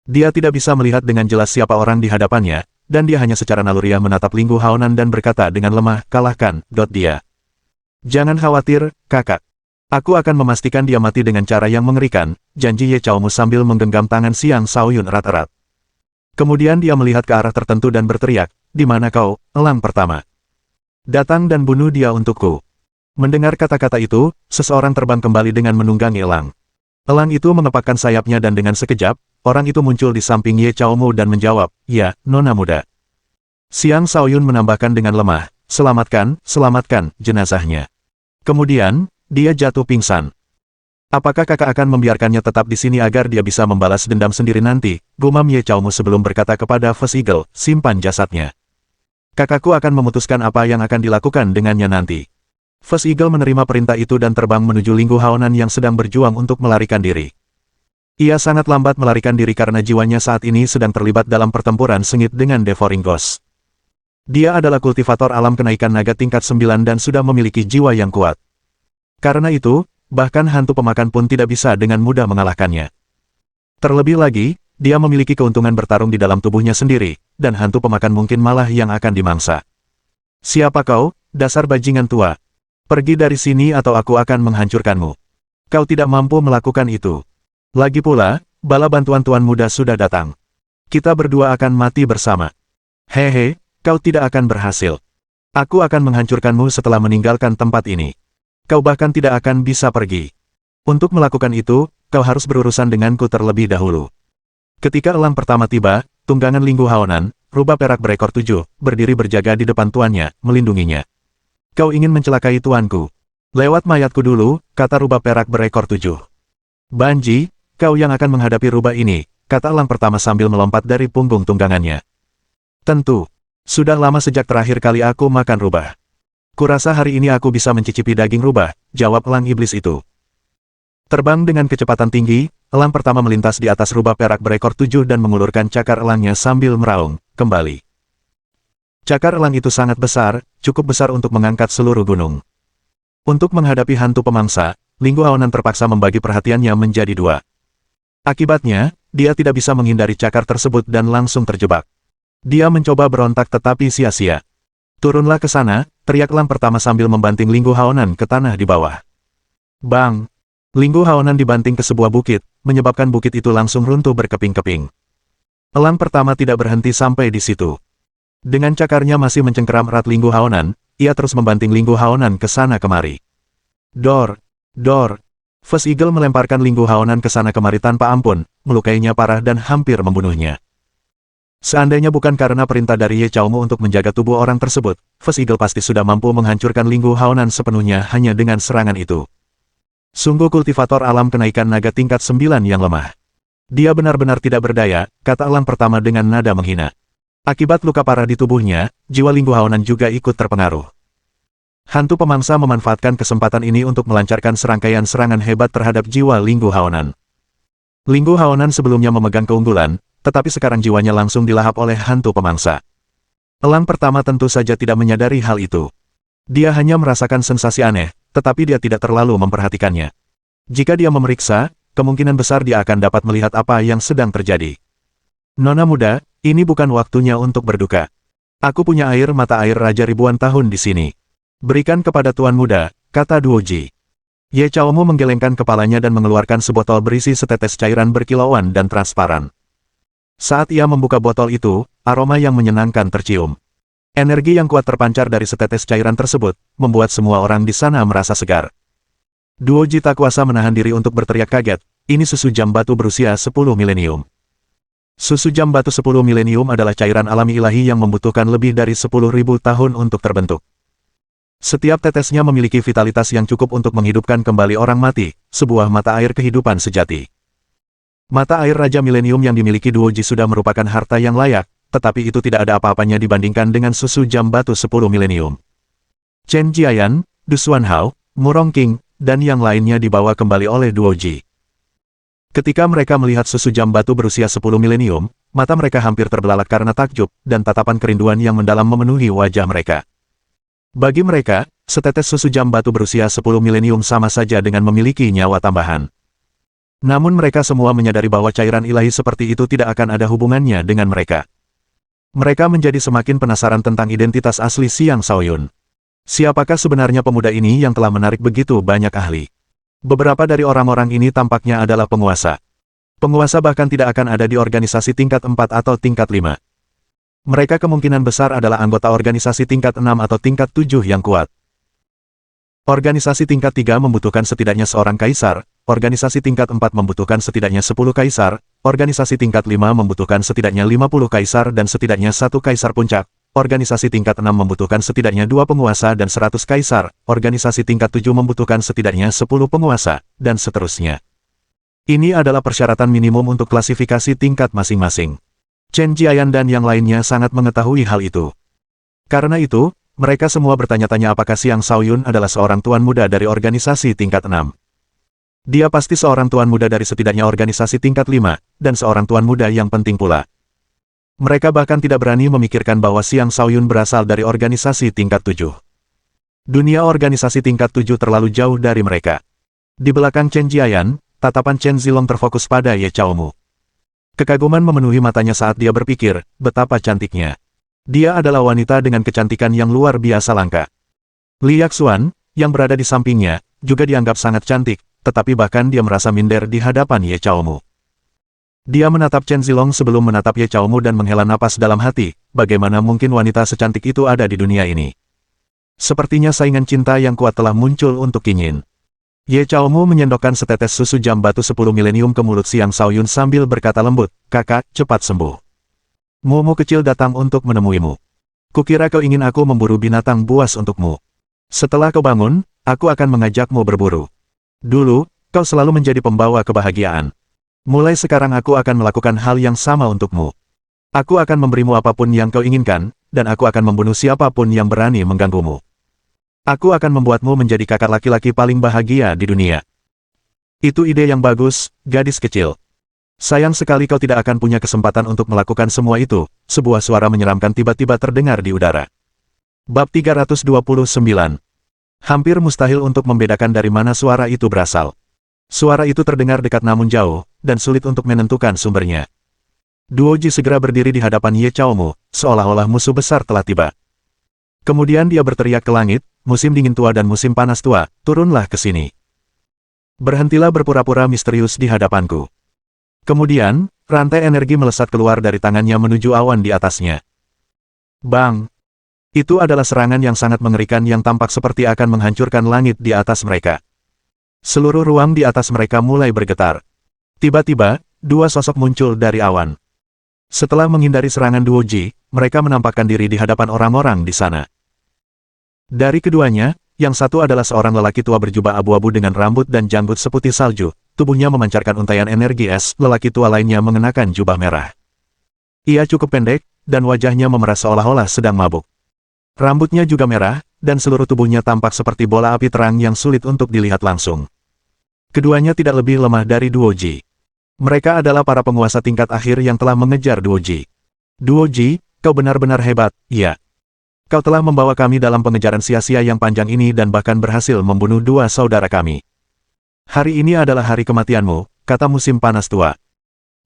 Dia tidak bisa melihat dengan jelas siapa orang di hadapannya, dan dia hanya secara naluriah menatap Linggu Haonan dan berkata dengan lemah, "Kalahkan, dia." "Jangan khawatir, kakak. Aku akan memastikan dia mati dengan cara yang mengerikan," janji Ye Chaomu sambil menggenggam tangan Xiang Shaoyun erat-erat. Kemudian dia melihat ke arah tertentu dan berteriak, "Di mana kau, elang pertama? Datang dan bunuh dia untukku." Mendengar kata-kata itu, seseorang terbang kembali dengan menunggangi elang. Elang itu mengepakkan sayapnya dan dengan sekejap, orang itu muncul di samping Ye Chaomu dan menjawab, "Ya, Nona muda." Xiang Shaoyun menambahkan dengan lemah, "Selamatkan, selamatkan, jenazahnya." Kemudian, dia jatuh pingsan. "Apakah kakak akan membiarkannya tetap di sini agar dia bisa membalas dendam sendiri nanti?" gumam Ye Chaomu sebelum berkata kepada First Eagle, "Simpan jasadnya. Kakakku akan memutuskan apa yang akan dilakukan dengannya nanti." First Eagle menerima perintah itu dan terbang menuju Linggu Haonan yang sedang berjuang untuk melarikan diri. Ia sangat lambat melarikan diri karena jiwanya saat ini sedang terlibat dalam pertempuran sengit dengan Devouring Ghost. Dia adalah kultivator alam kenaikan naga tingkat 9 dan sudah memiliki jiwa yang kuat. Karena itu, bahkan hantu pemakan pun tidak bisa dengan mudah mengalahkannya. Terlebih lagi, dia memiliki keuntungan bertarung di dalam tubuhnya sendiri, dan hantu pemakan mungkin malah yang akan dimangsa. "Siapa kau, dasar bajingan tua? Pergi dari sini atau aku akan menghancurkanmu. Kau tidak mampu melakukan itu. Lagi pula, bala bantuan tuan muda sudah datang. Kita berdua akan mati bersama. Hehe, kau tidak akan berhasil. Aku akan menghancurkanmu setelah meninggalkan tempat ini. Kau bahkan tidak akan bisa pergi. Untuk melakukan itu, kau harus berurusan denganku terlebih dahulu." Ketika elang pertama tiba, tunggangan Linggu Haonan, rubah perak berekor 7, berdiri berjaga di depan tuannya, melindunginya. "Kau ingin mencelakai tuanku? Lewat mayatku dulu," kata rubah perak berekor 7. "Banji, kau yang akan menghadapi rubah ini," kata elang pertama sambil melompat dari punggung tunggangannya. "Tentu. Sudah lama sejak terakhir kali aku makan rubah. Kurasa hari ini aku bisa mencicipi daging rubah," jawab elang iblis itu. Terbang dengan kecepatan tinggi, elang pertama melintas di atas rubah perak berekor 7 dan mengulurkan cakar elangnya sambil meraung, "Kembali." Cakar elang itu sangat besar, cukup besar untuk mengangkat seluruh gunung. Untuk menghadapi hantu pemangsa, Linggu Haonan terpaksa membagi perhatiannya menjadi 2. Akibatnya, dia tidak bisa menghindari cakar tersebut dan langsung terjebak. Dia mencoba berontak tetapi sia-sia. "Turunlah ke sana," teriak elang pertama sambil membanting Linggu Haonan ke tanah di bawah. Bang! Linggu Haonan dibanting ke sebuah bukit, menyebabkan bukit itu langsung runtuh berkeping-keping. Elang pertama tidak berhenti sampai di situ. Dengan cakarnya masih mencengkeram erat Linggu Haonan, ia terus membanting Linggu Haonan ke sana kemari. Dor! Dor! First Eagle melemparkan Linggu Haonan ke sana kemari tanpa ampun, melukainya parah dan hampir membunuhnya. Seandainya bukan karena perintah dari Ye Chaomu untuk menjaga tubuh orang tersebut, First Eagle pasti sudah mampu menghancurkan Linggu Haonan sepenuhnya hanya dengan serangan itu. Sungguh kultivator alam kenaikan naga tingkat 9 yang lemah. Dia benar-benar tidak berdaya, kata elang pertama dengan nada menghina. Akibat luka parah di tubuhnya, jiwa Linggu Haonan juga ikut terpengaruh. Hantu pemangsa memanfaatkan kesempatan ini untuk melancarkan serangkaian serangan hebat terhadap jiwa Linggu Haonan. Linggu Haonan sebelumnya memegang keunggulan, tetapi sekarang jiwanya langsung dilahap oleh hantu pemangsa. Elang pertama tentu saja tidak menyadari hal itu. Dia hanya merasakan sensasi aneh, tetapi dia tidak terlalu memperhatikannya. Jika dia memeriksa, kemungkinan besar dia akan dapat melihat apa yang sedang terjadi. "Nona muda, ini bukan waktunya untuk berduka. Aku punya air mata air raja ribuan tahun di sini. Berikan kepada tuan muda," kata Duoji. Ye Chaomu menggelengkan kepalanya dan mengeluarkan sebotol berisi setetes cairan berkilauan dan transparan. Saat ia membuka botol itu, aroma yang menyenangkan tercium. Energi yang kuat terpancar dari setetes cairan tersebut, membuat semua orang di sana merasa segar. Duoji tak kuasa menahan diri untuk berteriak kaget, ini susu jam batu berusia 10 milenium. Susu jam batu 10 milenium adalah cairan alami ilahi yang membutuhkan lebih dari 10.000 tahun untuk terbentuk. Setiap tetesnya memiliki vitalitas yang cukup untuk menghidupkan kembali orang mati, sebuah mata air kehidupan sejati. Mata air Raja Milenium yang dimiliki Duoji sudah merupakan harta yang layak, tetapi itu tidak ada apa-apanya dibandingkan dengan susu jam batu 10 milenium. Chen Jiayan, Du Xuanhao, Murong King, dan yang lainnya dibawa kembali oleh Duoji. Ketika mereka melihat susu jam batu berusia 10 milenium, mata mereka hampir terbelalak karena takjub, dan tatapan kerinduan yang mendalam memenuhi wajah mereka. Bagi mereka, setetes susu jam batu berusia 10 milenium sama saja dengan memiliki nyawa tambahan. Namun mereka semua menyadari bahwa cairan ilahi seperti itu tidak akan ada hubungannya dengan mereka. Mereka menjadi semakin penasaran tentang identitas asli Xiang Shaoyun. Siapakah sebenarnya pemuda ini yang telah menarik begitu banyak ahli? Beberapa dari orang-orang ini tampaknya adalah penguasa. Penguasa bahkan tidak akan ada di organisasi tingkat 4 atau tingkat 5. Mereka kemungkinan besar adalah anggota organisasi tingkat 6 atau tingkat 7 yang kuat. Organisasi tingkat 3 membutuhkan setidaknya seorang kaisar, organisasi tingkat 4 membutuhkan setidaknya 10 kaisar, organisasi tingkat 5 membutuhkan setidaknya 50 kaisar dan setidaknya 1 kaisar puncak, organisasi tingkat 6 membutuhkan setidaknya 2 penguasa dan 100 kaisar, organisasi tingkat 7 membutuhkan setidaknya 10 penguasa, dan seterusnya. Ini adalah persyaratan minimum untuk klasifikasi tingkat masing-masing. Chen Jiayan dan yang lainnya sangat mengetahui hal itu. Karena itu, mereka semua bertanya-tanya apakah Xiang Shaoyun adalah seorang tuan muda dari organisasi tingkat 6. Dia pasti seorang tuan muda dari setidaknya organisasi tingkat 5, dan seorang tuan muda yang penting pula. Mereka bahkan tidak berani memikirkan bahwa Xiang Shaoyun berasal dari organisasi tingkat 7. Dunia organisasi tingkat 7 terlalu jauh dari mereka. Di belakang Chen Jiayan, tatapan Chen Zilong terfokus pada Ye Chaomu. Kekaguman memenuhi matanya saat dia berpikir, betapa cantiknya. Dia adalah wanita dengan kecantikan yang luar biasa langka. Li Yaxuan, yang berada di sampingnya, juga dianggap sangat cantik, tetapi bahkan dia merasa minder di hadapan Ye Chaomu. Dia menatap Chen Zilong sebelum menatap Ye Chaomu dan menghela napas dalam hati, bagaimana mungkin wanita secantik itu ada di dunia ini. Sepertinya saingan cinta yang kuat telah muncul untuk Qinyin. Ye Chaomu menyendokkan setetes susu jam batu 10 milenium ke mulut Xiang Shaoyun sambil berkata lembut, "Kakak, cepat sembuh. Mumu kecil datang untuk menemuimu. Kukira kau ingin aku memburu binatang buas untukmu. Setelah kau bangun, aku akan mengajakmu berburu. Dulu, kau selalu menjadi pembawa kebahagiaan. Mulai sekarang aku akan melakukan hal yang sama untukmu. Aku akan memberimu apapun yang kau inginkan, dan aku akan membunuh siapapun yang berani mengganggumu. Aku akan membuatmu menjadi kakak laki-laki paling bahagia di dunia." Itu ide yang bagus, gadis kecil. Sayang sekali kau tidak akan punya kesempatan untuk melakukan semua itu. Sebuah suara menyeramkan tiba-tiba terdengar di udara. Bab 329. Hampir mustahil untuk membedakan dari mana suara itu berasal. Suara itu terdengar dekat namun jauh, dan sulit untuk menentukan sumbernya. Duoji segera berdiri di hadapan Ye Chaomu, seolah-olah musuh besar telah tiba. Kemudian dia berteriak ke langit, "Musim dingin tua dan musim panas tua, turunlah ke sini. Berhentilah berpura-pura misterius di hadapanku." Kemudian, rantai energi melesat keluar dari tangannya menuju awan di atasnya. Bang! Itu adalah serangan yang sangat mengerikan yang tampak seperti akan menghancurkan langit di atas mereka. Seluruh ruang di atas mereka mulai bergetar. Tiba-tiba, dua sosok muncul dari awan. Setelah menghindari serangan Duoji, mereka menampakkan diri di hadapan orang-orang di sana. Dari keduanya, yang satu adalah seorang lelaki tua berjubah abu-abu dengan rambut dan janggut seputih salju, tubuhnya memancarkan untaian energi es, lelaki tua lainnya mengenakan jubah merah. Ia cukup pendek, dan wajahnya memerah seolah-olah sedang mabuk. Rambutnya juga merah, dan seluruh tubuhnya tampak seperti bola api terang yang sulit untuk dilihat langsung. Keduanya tidak lebih lemah dari Duoji. Mereka adalah para penguasa tingkat akhir yang telah mengejar Duoji. Duoji, kau benar-benar hebat, iya. Kau telah membawa kami dalam pengejaran sia-sia yang panjang ini dan bahkan berhasil membunuh dua saudara kami. Hari ini adalah hari kematianmu, kata musim panas tua.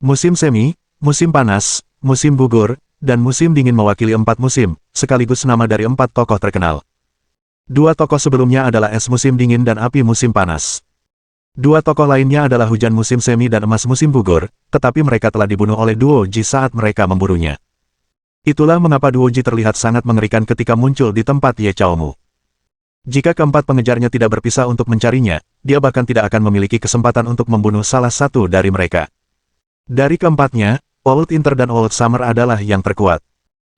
Musim semi, musim panas, musim gugur, dan musim dingin mewakili 4 musim, sekaligus nama dari 4 tokoh terkenal. Dua tokoh sebelumnya adalah es musim dingin dan api musim panas. Dua tokoh lainnya adalah hujan musim semi dan emas musim gugur, tetapi mereka telah dibunuh oleh Duoji saat mereka memburunya. Itulah mengapa Duoji terlihat sangat mengerikan ketika muncul di tempat Ye Chaomu. Jika keempat pengejarnya tidak berpisah untuk mencarinya, dia bahkan tidak akan memiliki kesempatan untuk membunuh salah satu dari mereka. Dari keempatnya, Old Inter dan Old Summer adalah yang terkuat.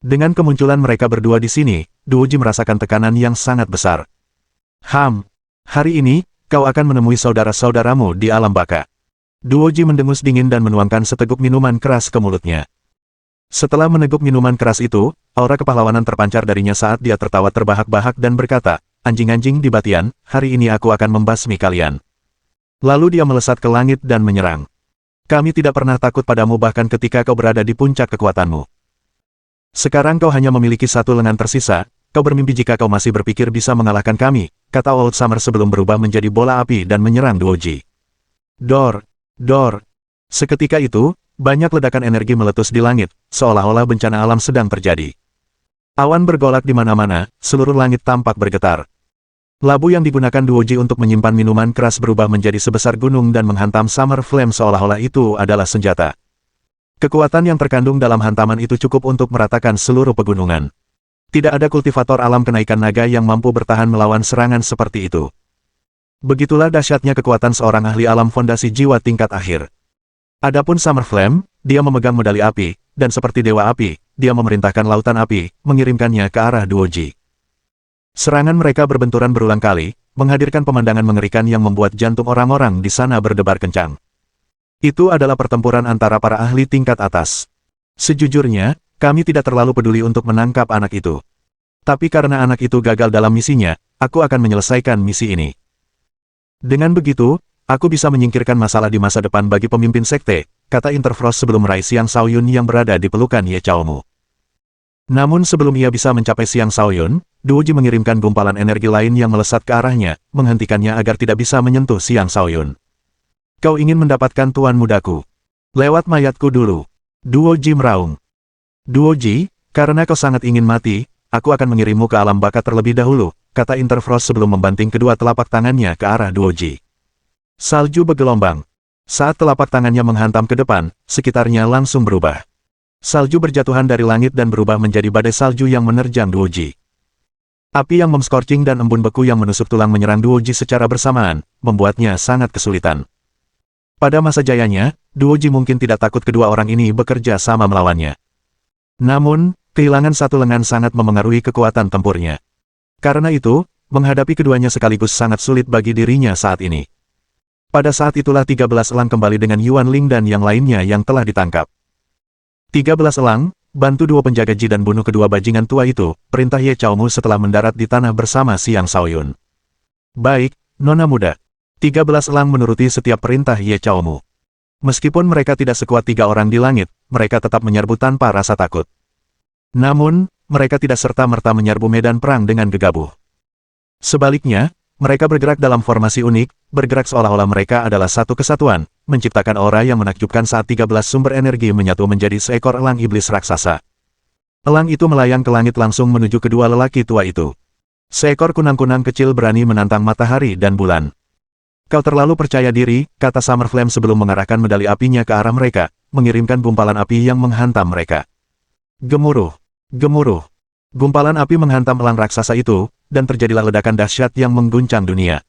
Dengan kemunculan mereka berdua di sini, Duoji merasakan tekanan yang sangat besar. Hari ini, kau akan menemui saudara-saudaramu di alam baka. Duoji mendengus dingin dan menuangkan seteguk minuman keras ke mulutnya. Setelah meneguk minuman keras itu, aura kepahlawanan terpancar darinya saat dia tertawa terbahak-bahak dan berkata, "Anjing-anjing di Batian, hari ini aku akan membasmi kalian." Lalu dia melesat ke langit dan menyerang. Kami tidak pernah takut padamu bahkan ketika kau berada di puncak kekuatanmu. Sekarang kau hanya memiliki satu lengan tersisa, kau bermimpi jika kau masih berpikir bisa mengalahkan kami, kata Old Summer sebelum berubah menjadi bola api dan menyerang Duoji. Dor! Seketika itu, banyak ledakan energi meletus di langit, seolah-olah bencana alam sedang terjadi. Awan bergolak di mana-mana, seluruh langit tampak bergetar. Labu yang digunakan Duoji untuk menyimpan minuman keras berubah menjadi sebesar gunung dan menghantam Summer Flame seolah-olah itu adalah senjata. Kekuatan yang terkandung dalam hantaman itu cukup untuk meratakan seluruh pegunungan. Tidak ada kultivator alam kenaikan naga yang mampu bertahan melawan serangan seperti itu. Begitulah dahsyatnya kekuatan seorang ahli alam fondasi jiwa tingkat akhir. Adapun Summer Flame, dia memegang medali api, dan seperti dewa api, dia memerintahkan lautan api, mengirimkannya ke arah Duoji. Serangan mereka berbenturan berulang kali, menghadirkan pemandangan mengerikan yang membuat jantung orang-orang di sana berdebar kencang. Itu adalah pertempuran antara para ahli tingkat atas. Sejujurnya, kami tidak terlalu peduli untuk menangkap anak itu. Tapi karena anak itu gagal dalam misinya, aku akan menyelesaikan misi ini. Dengan begitu, aku bisa menyingkirkan masalah di masa depan bagi pemimpin sekte, kata Interfrost sebelum meraih Xiang Shaoyun yang berada di pelukan Ye Chaomu. Namun sebelum ia bisa mencapai Xiang Shaoyun, Duoji mengirimkan gumpalan energi lain yang melesat ke arahnya, menghentikannya agar tidak bisa menyentuh Xiang Shaoyun. Kau ingin mendapatkan tuan mudaku? Lewat mayatku dulu. Duoji meraung. Duoji, karena kau sangat ingin mati, aku akan mengirimmu ke alam bakat terlebih dahulu, kata Interfrost sebelum membanting kedua telapak tangannya ke arah Duoji. Salju bergelombang. Saat telapak tangannya menghantam ke depan, sekitarnya langsung berubah. Salju berjatuhan dari langit dan berubah menjadi badai salju yang menerjang Duoji. Api yang memscorching dan embun beku yang menusuk tulang menyerang Duoji secara bersamaan, membuatnya sangat kesulitan. Pada masa jayanya, Duoji mungkin tidak takut kedua orang ini bekerja sama melawannya. Namun, kehilangan satu lengan sangat memengaruhi kekuatan tempurnya. Karena itu, menghadapi keduanya sekaligus sangat sulit bagi dirinya saat ini. Pada saat itulah 13 elang kembali dengan Yuan Ling dan yang lainnya yang telah ditangkap. 13 elang, bantu dua penjaga Ji dan bunuh kedua bajingan tua itu, perintah Ye Chaomu setelah mendarat di tanah bersama Xiang Shaoyun. Baik, Nona muda. 13 elang menuruti setiap perintah Ye Chaomu. Meskipun mereka tidak sekuat 3 orang di langit, mereka tetap menyerbu tanpa rasa takut. Namun, mereka tidak serta-merta menyerbu medan perang dengan gegabah. Sebaliknya, mereka bergerak dalam formasi unik, bergerak seolah-olah mereka adalah satu kesatuan, menciptakan aura yang menakjubkan saat 13 sumber energi menyatu menjadi seekor elang iblis raksasa. Elang itu melayang ke langit langsung menuju kedua lelaki tua itu. Seekor kunang-kunang kecil berani menantang matahari dan bulan. Kau terlalu percaya diri, kata Summer Flame sebelum mengarahkan medali apinya ke arah mereka, mengirimkan gumpalan api yang menghantam mereka. Gemuruh. Gemuruh. Gumpalan api menghantam elang raksasa itu, dan terjadilah ledakan dahsyat yang mengguncang dunia.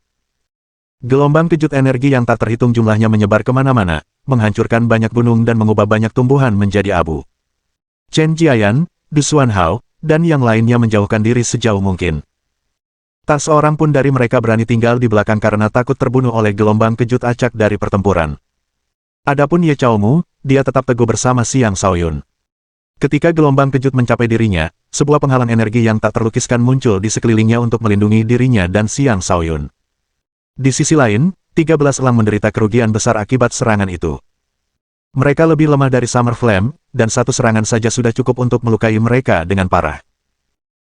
Gelombang kejut energi yang tak terhitung jumlahnya menyebar kemana-mana, menghancurkan banyak gunung dan mengubah banyak tumbuhan menjadi abu. Chen Jiayan, Du Xuanhao, dan yang lainnya menjauhkan diri sejauh mungkin. Tak seorang pun dari mereka berani tinggal di belakang karena takut terbunuh oleh gelombang kejut acak dari pertempuran. Adapun Ye Chaomu, dia tetap teguh bersama Xiang Shaoyun. Ketika gelombang kejut mencapai dirinya, sebuah penghalang energi yang tak terlukiskan muncul di sekelilingnya untuk melindungi dirinya dan Xiang Shaoyun. Di sisi lain, 13 elang menderita kerugian besar akibat serangan itu. Mereka lebih lemah dari Summer Flame, dan satu serangan saja sudah cukup untuk melukai mereka dengan parah.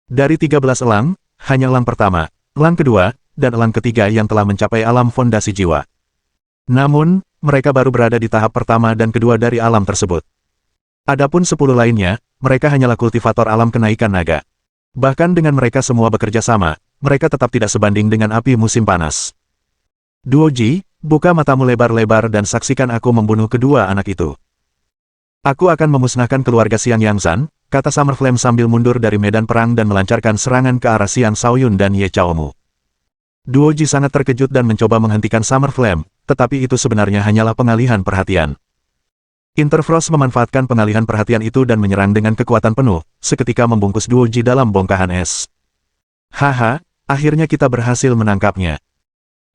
Dari 13 elang, hanya elang pertama, elang kedua, dan elang ketiga yang telah mencapai alam fondasi jiwa. Namun, mereka baru berada di tahap pertama dan kedua dari alam tersebut. Adapun 10 lainnya, mereka hanyalah kultivator alam kenaikan naga. Bahkan dengan mereka semua bekerja sama, mereka tetap tidak sebanding dengan api musim panas. Duoji, buka matamu lebar-lebar dan saksikan aku membunuh kedua anak itu. Aku akan memusnahkan keluarga Xiang Yangzan, kata Summer Flame sambil mundur dari medan perang dan melancarkan serangan ke arah Xiang Shaoyun dan Ye Chaomu. Duoji sangat terkejut dan mencoba menghentikan Summer Flame, tetapi itu sebenarnya hanyalah pengalihan perhatian. Interfrost memanfaatkan pengalihan perhatian itu dan menyerang dengan kekuatan penuh, seketika membungkus Duoji dalam bongkahan es. Haha, akhirnya kita berhasil menangkapnya.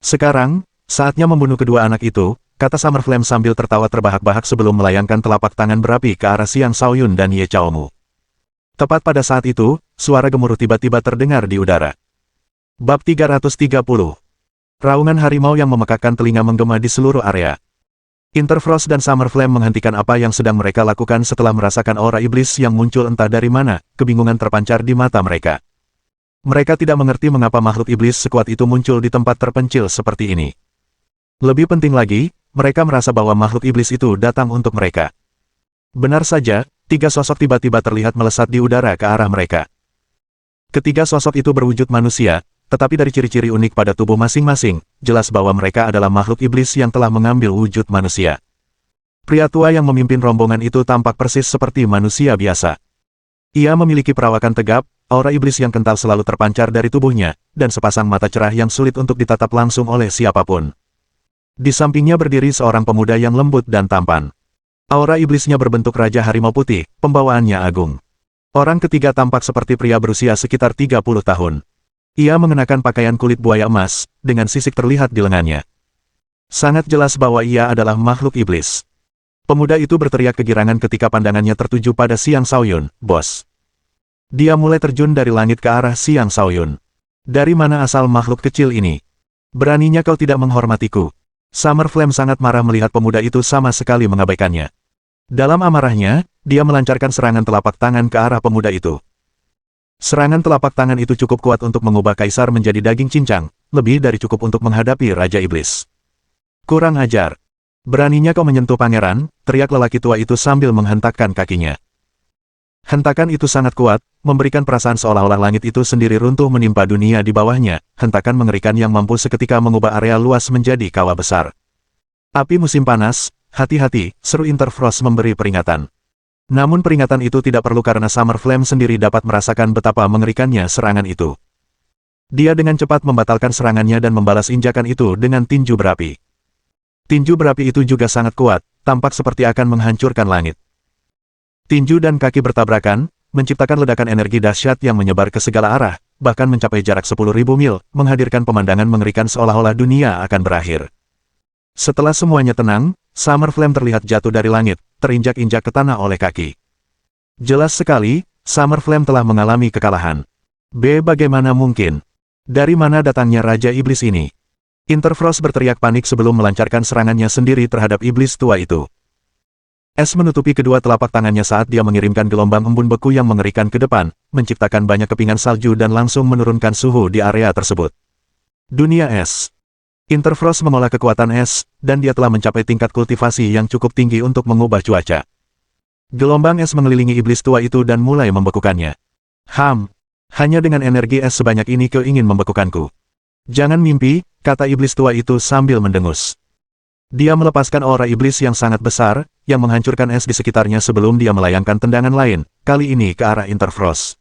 Sekarang, saatnya membunuh kedua anak itu, kata Summer Flame sambil tertawa terbahak-bahak sebelum melayangkan telapak tangan berapi ke arah Xiang Shaoyun dan Ye Chaomu. Tepat pada saat itu, suara gemuruh tiba-tiba terdengar di udara. Bab 330. Raungan harimau yang memekakkan telinga menggema di seluruh area. Interfrost dan Summer Flame menghentikan apa yang sedang mereka lakukan setelah merasakan aura iblis yang muncul entah dari mana, kebingungan terpancar di mata mereka. Mereka tidak mengerti mengapa makhluk iblis sekuat itu muncul di tempat terpencil seperti ini. Lebih penting lagi, mereka merasa bahwa makhluk iblis itu datang untuk mereka. Benar saja, 3 sosok tiba-tiba terlihat melesat di udara ke arah mereka. Ketiga sosok itu berwujud manusia, tetapi dari ciri-ciri unik pada tubuh masing-masing, jelas bahwa mereka adalah makhluk iblis yang telah mengambil wujud manusia. Pria tua yang memimpin rombongan itu tampak persis seperti manusia biasa. Ia memiliki perawakan tegap, aura iblis yang kental selalu terpancar dari tubuhnya, dan sepasang mata cerah yang sulit untuk ditatap langsung oleh siapapun. Di sampingnya berdiri seorang pemuda yang lembut dan tampan. Aura iblisnya berbentuk raja harimau putih, pembawaannya agung. Orang ketiga tampak seperti pria berusia sekitar 30 tahun. Ia mengenakan pakaian kulit buaya emas, dengan sisik terlihat di lengannya. Sangat jelas bahwa ia adalah makhluk iblis. Pemuda itu berteriak kegirangan ketika pandangannya tertuju pada Xiang Shaoyun, bos. Dia mulai terjun dari langit ke arah Xiang Shaoyun. Dari mana asal makhluk kecil ini? Beraninya kau tidak menghormatiku. Summer Flame sangat marah melihat pemuda itu sama sekali mengabaikannya. Dalam amarahnya, dia melancarkan serangan telapak tangan ke arah pemuda itu. Serangan telapak tangan itu cukup kuat untuk mengubah kaisar menjadi daging cincang, lebih dari cukup untuk menghadapi Raja Iblis. Kurang ajar. Beraninya kau menyentuh pangeran, teriak lelaki tua itu sambil menghentakkan kakinya. Hentakan itu sangat kuat, memberikan perasaan seolah-olah langit itu sendiri runtuh menimpa dunia di bawahnya, hentakan mengerikan yang mampu seketika mengubah area luas menjadi kawah besar. Api musim panas, hati-hati, seru Interfrost memberi peringatan. Namun peringatan itu tidak perlu karena Summer Flame sendiri dapat merasakan betapa mengerikannya serangan itu. Dia dengan cepat membatalkan serangannya dan membalas injakan itu dengan tinju berapi. Tinju berapi itu juga sangat kuat, tampak seperti akan menghancurkan langit. Tinju dan kaki bertabrakan, menciptakan ledakan energi dahsyat yang menyebar ke segala arah, bahkan mencapai jarak 10.000 mil, menghadirkan pemandangan mengerikan seolah-olah dunia akan berakhir. Setelah semuanya tenang, Summer Flame terlihat jatuh dari langit, terinjak-injak ke tanah oleh kaki. Jelas sekali, Summer Flame telah mengalami kekalahan. Bagaimana mungkin? Dari mana datangnya Raja Iblis ini? Interfrost berteriak panik sebelum melancarkan serangannya sendiri terhadap iblis tua itu. Es menutupi kedua telapak tangannya saat dia mengirimkan gelombang embun beku yang mengerikan ke depan, menciptakan banyak kepingan salju dan langsung menurunkan suhu di area tersebut. Dunia es. Interfrost mengolah kekuatan es, dan dia telah mencapai tingkat kultivasi yang cukup tinggi untuk mengubah cuaca. Gelombang es mengelilingi iblis tua itu dan mulai membekukannya. Hanya dengan energi es sebanyak ini kau ingin membekukanku. Jangan mimpi, kata iblis tua itu sambil mendengus. Dia melepaskan aura iblis yang sangat besar, yang menghancurkan es di sekitarnya sebelum dia melayangkan tendangan lain, kali ini ke arah Interfrost.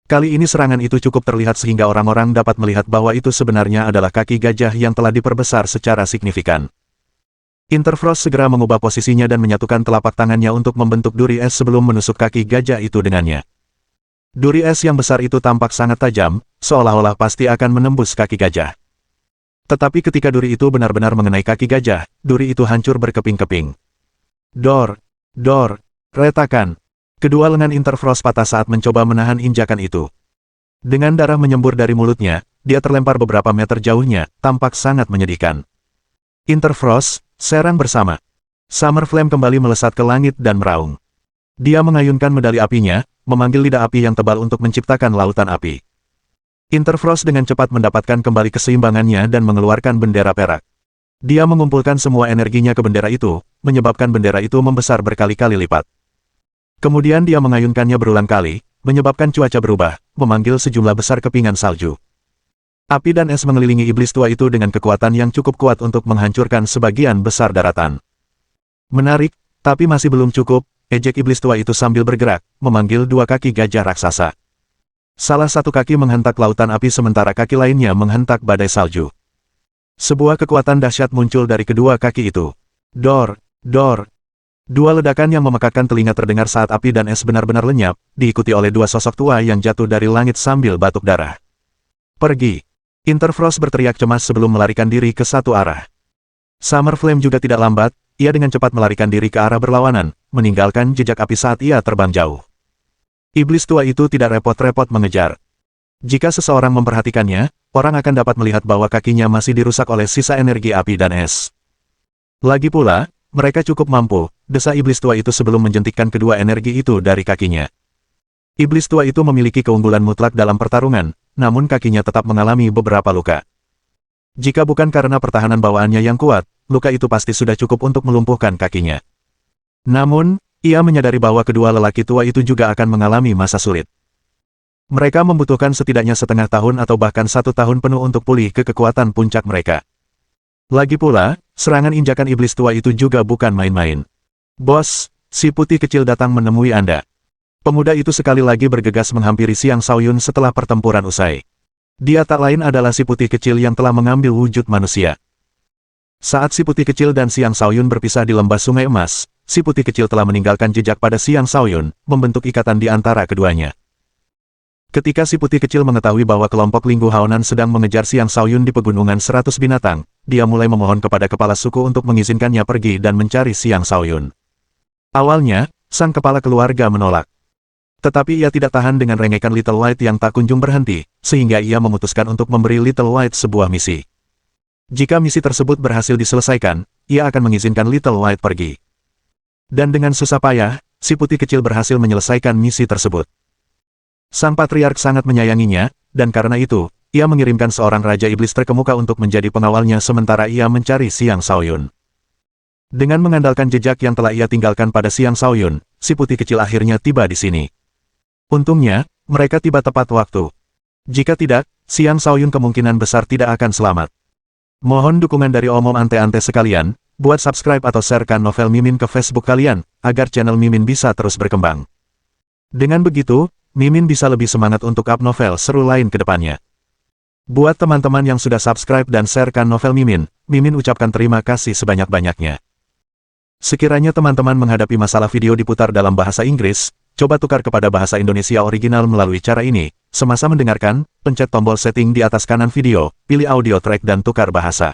Kali ini serangan itu cukup terlihat sehingga orang-orang dapat melihat bahwa itu sebenarnya adalah kaki gajah yang telah diperbesar secara signifikan. Interfrost segera mengubah posisinya dan menyatukan telapak tangannya untuk membentuk duri es sebelum menusuk kaki gajah itu dengannya. Duri es yang besar itu tampak sangat tajam, seolah-olah pasti akan menembus kaki gajah. Tetapi ketika duri itu benar-benar mengenai kaki gajah, duri itu hancur berkeping-keping. Dor, retakan. Kedua lengan Interfrost patah saat mencoba menahan injakan itu. Dengan darah menyembur dari mulutnya, dia terlempar beberapa meter jauhnya, tampak sangat menyedihkan. Interfrost, serang bersama. Summer Flame kembali melesat ke langit dan meraung. Dia mengayunkan medali apinya, memanggil lidah api yang tebal untuk menciptakan lautan api. Interfrost dengan cepat mendapatkan kembali keseimbangannya dan mengeluarkan bendera perak. Dia mengumpulkan semua energinya ke bendera itu, menyebabkan bendera itu membesar berkali-kali lipat. Kemudian dia mengayunkannya berulang kali, menyebabkan cuaca berubah, memanggil sejumlah besar kepingan salju. Api dan es mengelilingi iblis tua itu dengan kekuatan yang cukup kuat untuk menghancurkan sebagian besar daratan. Menarik, tapi masih belum cukup, ejek iblis tua itu sambil bergerak, memanggil dua kaki gajah raksasa. Salah satu kaki menghentak lautan api sementara kaki lainnya menghentak badai salju. Sebuah kekuatan dahsyat muncul dari kedua kaki itu. Dor. Dua ledakan yang memekakkan telinga terdengar saat api dan es benar-benar lenyap, diikuti oleh dua sosok tua yang jatuh dari langit sambil batuk darah. Pergi. Interfrost berteriak cemas sebelum melarikan diri ke satu arah. Summer Flame juga tidak lambat, ia dengan cepat melarikan diri ke arah berlawanan, meninggalkan jejak api saat ia terbang jauh. Iblis tua itu tidak repot-repot mengejar. Jika seseorang memperhatikannya, orang akan dapat melihat bahwa kakinya masih dirusak oleh sisa energi api dan es. Lagi pula, mereka cukup mampu, desa iblis tua itu sebelum menjentikkan kedua energi itu dari kakinya. Iblis tua itu memiliki keunggulan mutlak dalam pertarungan, namun kakinya tetap mengalami beberapa luka. Jika bukan karena pertahanan bawaannya yang kuat, luka itu pasti sudah cukup untuk melumpuhkan kakinya. Namun, ia menyadari bahwa kedua lelaki tua itu juga akan mengalami masa sulit. Mereka membutuhkan setidaknya setengah tahun atau bahkan 1 tahun penuh untuk pulih ke kekuatan puncak mereka. Lagi pula, serangan injakan iblis tua itu juga bukan main-main. Bos, si putih kecil datang menemui Anda. Pemuda itu sekali lagi bergegas menghampiri Xiang Shaoyun setelah pertempuran usai. Dia tak lain adalah si putih kecil yang telah mengambil wujud manusia. Saat si putih kecil dan Xiang Shaoyun berpisah di lembah Sungai Emas, si putih kecil telah meninggalkan jejak pada Xiang Shaoyun, membentuk ikatan di antara keduanya. Ketika si putih kecil mengetahui bahwa kelompok Linggu Haonan sedang mengejar Xiang Shaoyun di pegunungan 100 binatang, dia mulai memohon kepada kepala suku untuk mengizinkannya pergi dan mencari Xiang Shaoyun. Awalnya, sang kepala keluarga menolak. Tetapi ia tidak tahan dengan rengekan Little White yang tak kunjung berhenti, sehingga ia memutuskan untuk memberi Little White sebuah misi. Jika misi tersebut berhasil diselesaikan, ia akan mengizinkan Little White pergi. Dan dengan susah payah, si putih kecil berhasil menyelesaikan misi tersebut. Sang patriark sangat menyayanginya, dan karena itu, ia mengirimkan seorang Raja Iblis terkemuka untuk menjadi pengawalnya sementara ia mencari Xiang Shaoyun. Dengan mengandalkan jejak yang telah ia tinggalkan pada Xiang Shaoyun, si putih kecil akhirnya tiba di sini. Untungnya, mereka tiba tepat waktu. Jika tidak, Xiang Shaoyun kemungkinan besar tidak akan selamat. Mohon dukungan dari omom ante-ante sekalian, buat subscribe atau sharekan novel Mimin ke Facebook kalian, agar channel Mimin bisa terus berkembang. Dengan begitu, Mimin bisa lebih semangat untuk up novel seru lain ke depannya. Buat teman-teman yang sudah subscribe dan sharekan novel Mimin, Mimin ucapkan terima kasih sebanyak-banyaknya. Sekiranya teman-teman menghadapi masalah video diputar dalam bahasa Inggris, coba tukar kepada bahasa Indonesia original melalui cara ini. Semasa mendengarkan, pencet tombol setting di atas kanan video, pilih audio track dan tukar bahasa.